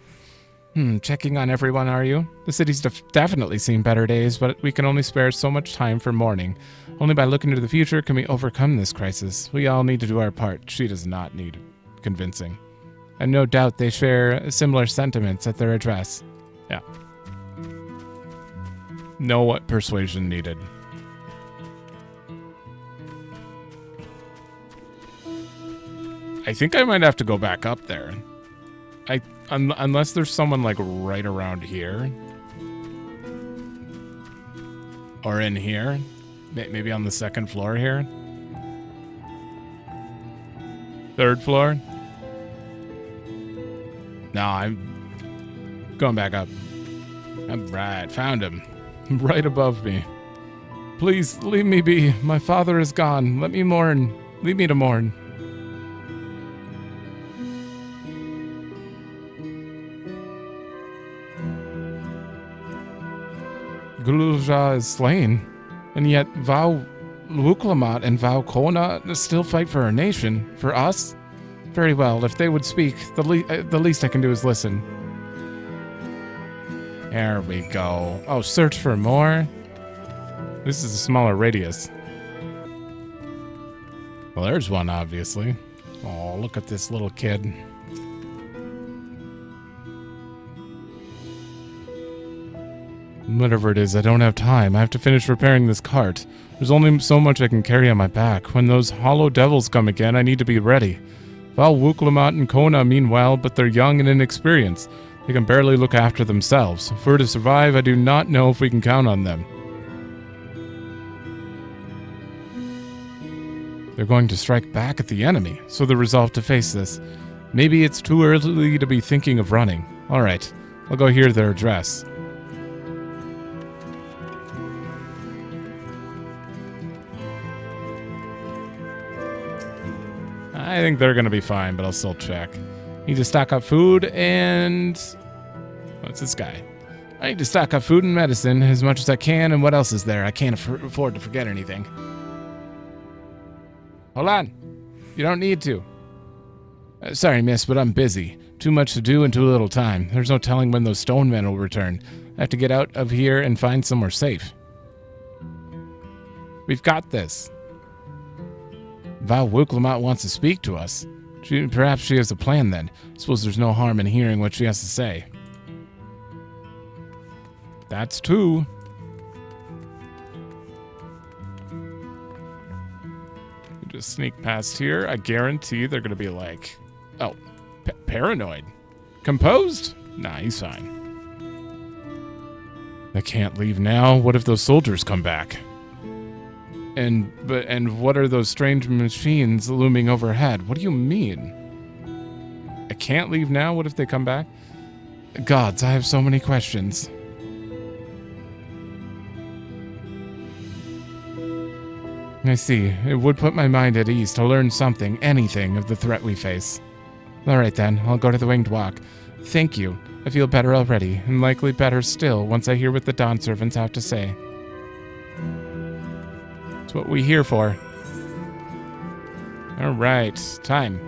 Checking on everyone, are you? The city's definitely seen better days, but we can only spare so much time for mourning. Only by looking to the future can we overcome this crisis. We all need to do our part. She does not need convincing. And no doubt they share similar sentiments at their address. Yeah. No persuasion needed. I think I might have to go back up there. Unless there's someone like right around here. Or in here. Maybe on the second floor here. Third floor? No, I'm going back up. Alright, found him. Right above me. Please, leave me be. My father is gone. Let me mourn. Leave me to mourn. Gululja is slain, and yet Vau Wuklamat and Vau Kona still fight for our nation. For us? Very well, if they would speak, the least I can do is listen. There we go. Oh, search for more? This is a smaller radius. Well, there's one, obviously. Oh, look at this little kid. Whatever it is, I don't have time. I have to finish repairing this cart. There's only so much I can carry on my back. When those hollow devils come again, I need to be ready. Val Wuklamat and Kona mean well, but they're young and inexperienced. They can barely look after themselves. If we're to survive, I do not know if we can count on them. They're going to strike back at the enemy, so they're resolved to face this. Maybe it's too early to be thinking of running. Alright, I'll go hear their address. I think they're gonna be fine, but I'll still check. Need to stock up food and... What's this guy? I need to stock up food and medicine as much as I can, and what else is there? I can't afford to forget anything. Hold on. You don't need to. Sorry, miss, but I'm busy. Too much to do and too little time. There's no telling when those stone men will return. I have to get out of here and find somewhere safe. We've got this. Val Wuklamat wants to speak to us. Perhaps she has a plan then. Suppose there's no harm in hearing what she has to say. That's two. Just sneak past here. I guarantee they're going to be like, oh, paranoid. Composed? Nah, he's fine. I can't leave now. What if those soldiers come back? And what are those strange machines looming overhead? What do you mean? I can't leave now? What if they come back? Gods, I have so many questions. I see. It would put my mind at ease to learn something, anything, of the threat we face. Alright then, I'll go to the Winged Walk. Thank you. I feel better already, and likely better still once I hear what the Dawn Servants have to say. That's what we're here for. Alright, time.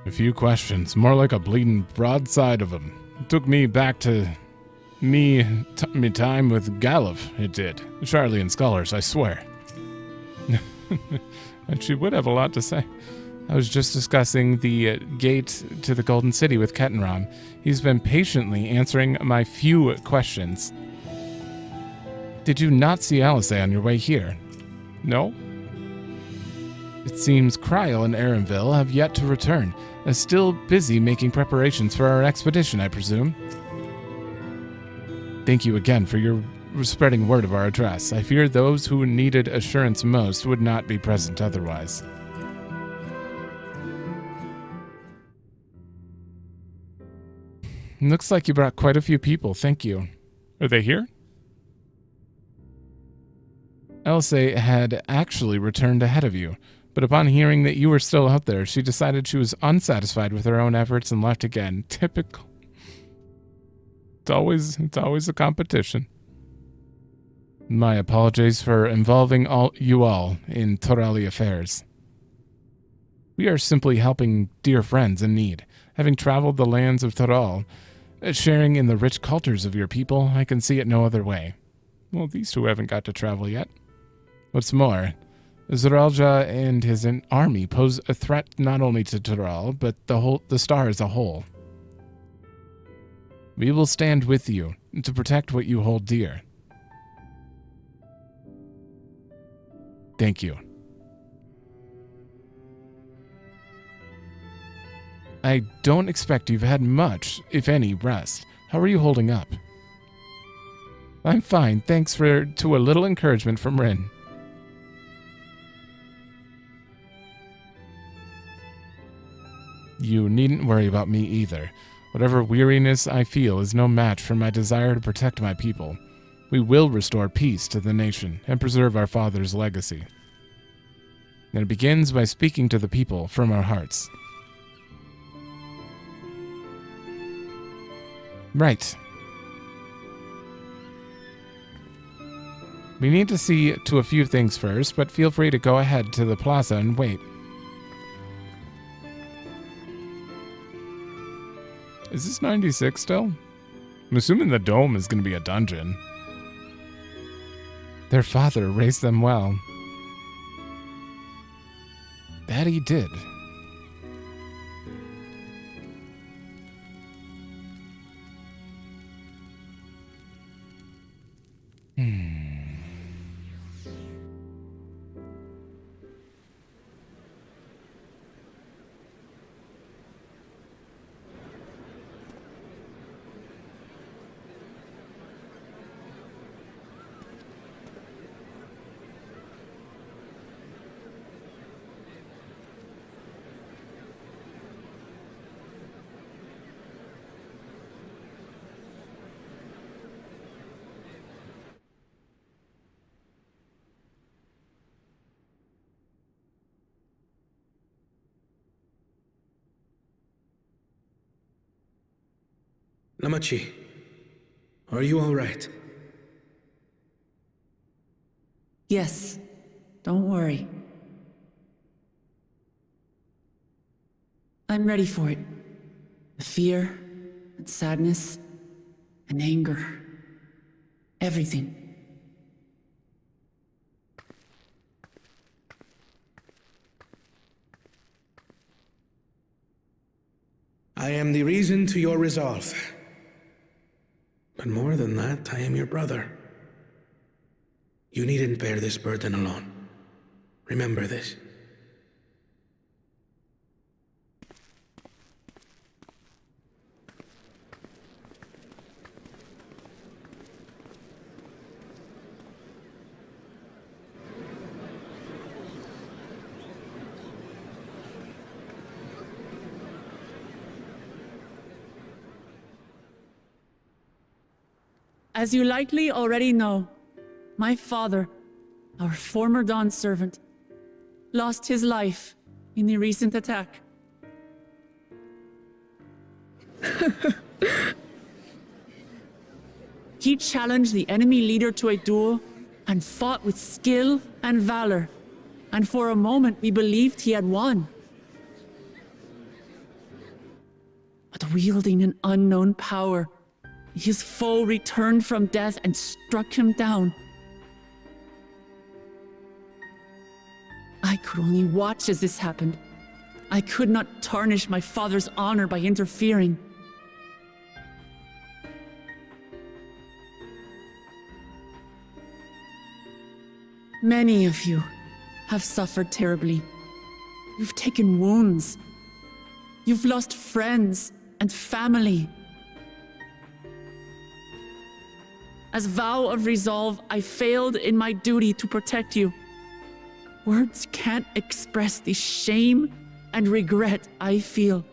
A few questions, more like a bleeding broadside of them. It took me back to me time with Galuf, it did. Charlie and Scholars, I swear. And she would have a lot to say. I was just discussing the gate to the Golden City with Ketenram. He's been patiently answering my few questions. Did you not see Alice on your way here? No? It seems Kryl and Arenville have yet to return. Are still busy making preparations for our expedition, I presume. Thank you again for your spreading word of our address. I fear those who needed assurance most would not be present otherwise. Looks like you brought quite a few people. Thank you. Are they here? Elsa had actually returned ahead of you, but upon hearing that you were still out there, she decided she was unsatisfied with her own efforts and left again. Typical. It's always a competition. My apologies for involving you all in Turali affairs. We are simply helping dear friends in need. Having traveled the lands of Tural, sharing in the rich cultures of your people, I can see it no other way. Well, these two haven't got to travel yet. What's more, Zeralja and his army pose a threat not only to Tural, but the star as a whole. We will stand with you to protect what you hold dear. Thank you. I don't expect you've had much, if any, rest. How are you holding up? I'm fine, thanks to a little encouragement from Rin. You needn't worry about me either. Whatever weariness I feel is no match for my desire to protect my people. We will restore peace to the nation and preserve our father's legacy. And it begins by speaking to the people from our hearts. Right. We need to see to a few things first, but feel free to go ahead to the plaza and wait. Is this 96 still? I'm assuming the dome is going to be a dungeon. Their father raised them well. That he did. Lamachi, are you all right? Yes, don't worry. I'm ready for it. The fear, and sadness, and anger. Everything. I am the reason to your resolve. But more than that, I am your brother. You needn't bear this burden alone. Remember this. As you likely already know, my father, our former Dawn servant, lost his life in the recent attack. He challenged the enemy leader to a duel and fought with skill and valor, and for a moment we believed he had won. But wielding an unknown power, his foe returned from death and struck him down. I could only watch as this happened. I could not tarnish my father's honor by interfering. Many of you have suffered terribly. You've taken wounds. You've lost friends and family. As vow of resolve, I failed in my duty to protect you. Words can't express the shame and regret I feel.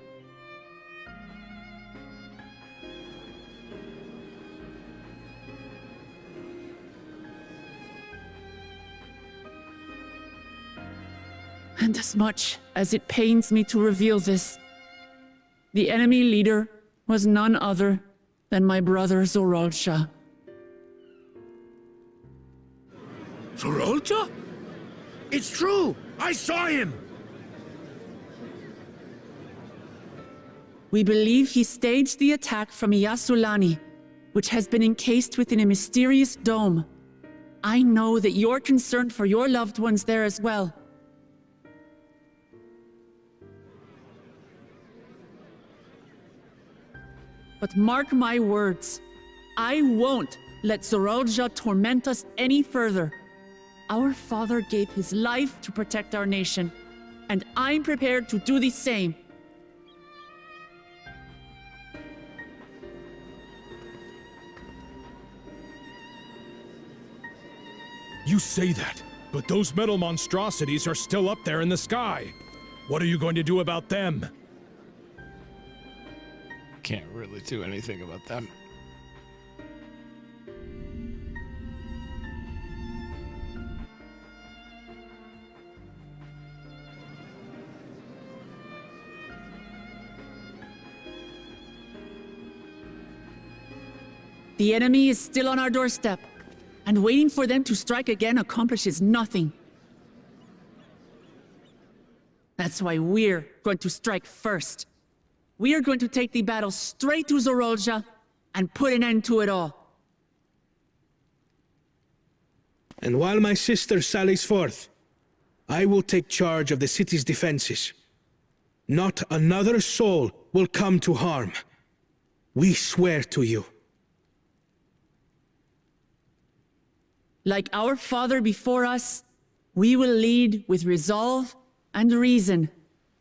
And as much as it pains me to reveal this, the enemy leader was none other than my brother Zoralcha. Zoralcha? It's true! I saw him! We believe he staged the attack from Shaaloani, which has been encased within a mysterious dome. I know that you're concerned for your loved ones there as well. But mark my words, I won't let Zoralcha torment us any further. Our father gave his life to protect our nation, and I'm prepared to do the same. You say that, but those metal monstrosities are still up there in the sky. What are you going to do about them? can't really do anything about that. The enemy is still on our doorstep, and waiting for them to strike again accomplishes nothing. That's why we're going to strike first. We are going to take the battle straight to Zorolja and put an end to it all. And while my sister sallies forth, I will take charge of the city's defenses. Not another soul will come to harm. We swear to you. Like our father before us, we will lead with resolve and reason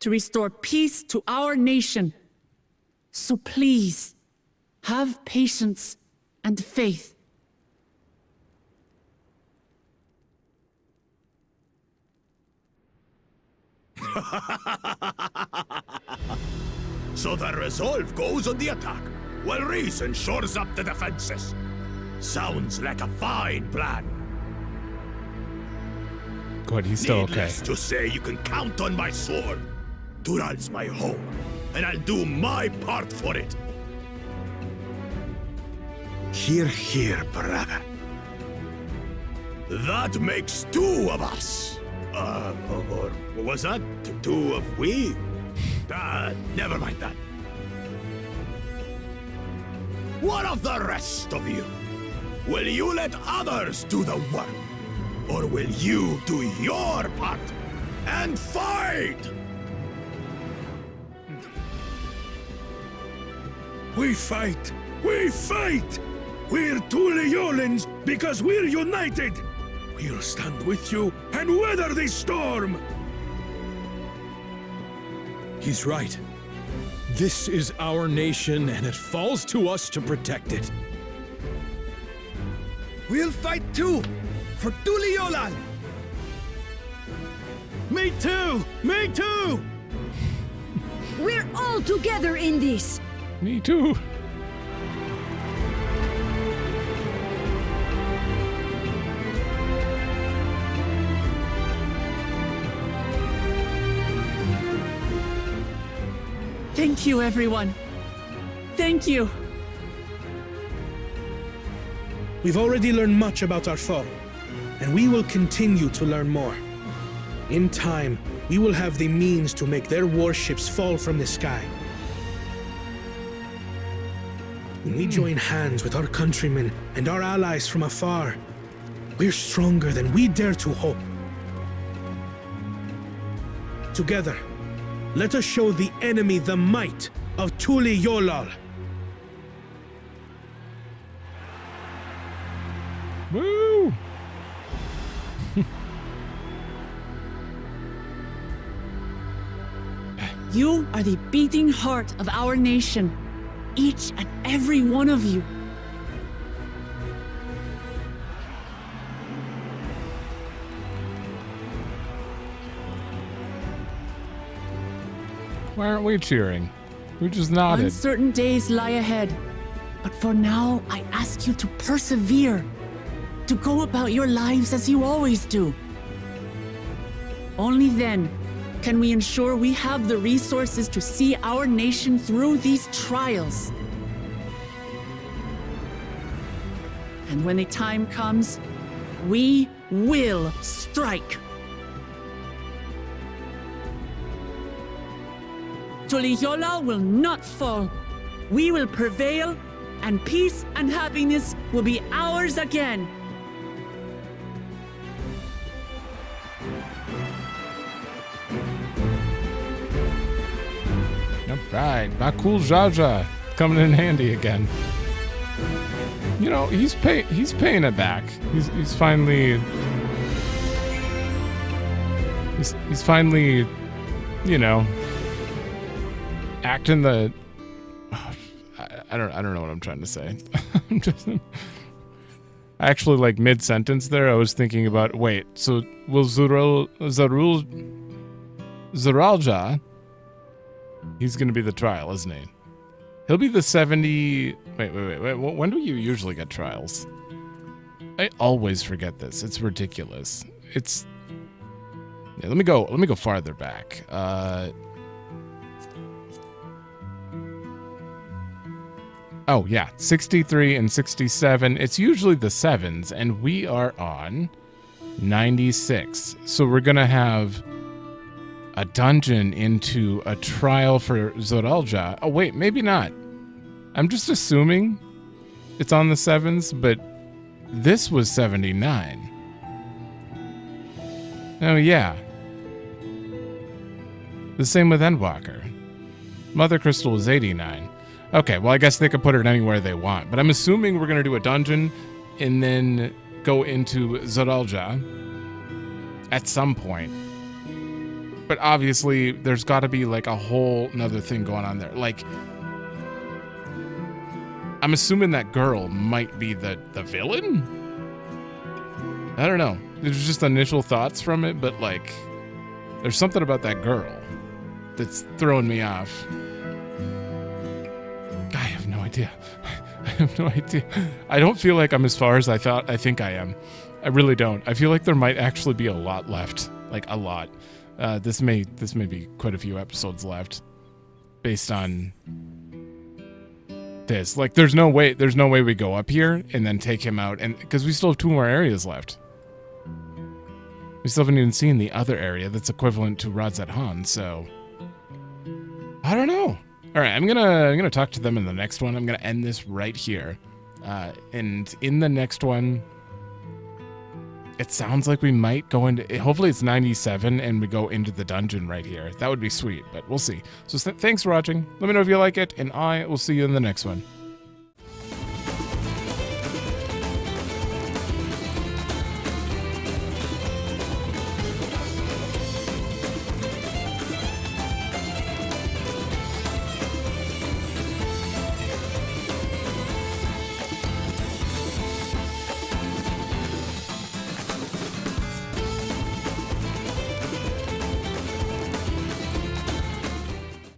to restore peace to our nation. So please, have patience and faith. So the resolve goes on the attack, while reason shores up the defenses. Sounds like a fine plan. Good, he's still okay. Needless to say, you can count on my sword. Tural's my home, and I'll do my part for it. Hear, hear, brother. That makes two of us. Or was that two of we? Never mind that. What of the rest of you? Will you let others do the work? Or will you do your part and fight? We fight! We fight! We're Tuliolans because we're united! We'll stand with you and weather this storm! He's right. This is our nation and it falls to us to protect it. We'll fight too! For Tuliolan! Me too! Me too! We're all together in this! Me too! Thank you, everyone. Thank you. We've already learned much about our foe, and we will continue to learn more. In time, we will have the means to make their warships fall from the sky. When we join hands with our countrymen and our allies from afar, we're stronger than we dare to hope. Together, let us show the enemy the might of Tuliolal. Woo! You are the beating heart of our nation, each and every one of you. Why aren't we cheering? We just nodded. Uncertain days lie ahead, but for now, I ask you to persevere, to go about your lives as you always do. Only then can we ensure we have the resources to see our nation through these trials. And when the time comes, we will strike. Tuliyola will not fall. We will prevail, and peace and happiness will be ours again. Alright, Bakul Jaja coming in handy again. You know, he's paying it back. He's finally you know, acting the I don't know what I'm trying to say. Actually, like mid-sentence there, I was thinking about, wait, so will Zoralja, he's gonna be the trial, isn't he? He'll be the 70... Wait. When do you usually get trials? I always forget this. It's ridiculous. It's... Yeah, let me go farther back. Oh, yeah. 63 and 67. It's usually the 7s, and we are on 96. So we're going to have a dungeon into a trial for Zoralja. Oh, wait, maybe not. I'm just assuming it's on the 7s, but this was 79. Oh, yeah. The same with Endwalker. Mother Crystal was 89. Okay, well, I guess they could put it anywhere they want, but I'm assuming we're going to do a dungeon and then go into Zoralja at some point. But obviously, there's got to be like a whole nother thing going on there. Like, I'm assuming that girl might be the villain? I don't know. There's just initial thoughts from it, but like, there's something about that girl that's throwing me off. I have no idea. I have no idea. I don't feel like I'm as far as I think I am. I really don't. I feel like there might actually be a lot left. Like, a lot. This may be quite a few episodes left based on this. Like, there's no way we go up here and then take him out, and because we still have 2 more areas left. We still haven't even seen the other area that's equivalent to Radzat Han, so I don't know. All right, I'm gonna talk to them in the next one. I'm gonna end this right here, and in the next one, it sounds like we might go into. Hopefully, it's 97, and we go into the dungeon right here. That would be sweet, but we'll see. So thanks for watching. Let me know if you like it, and I will see you in the next one.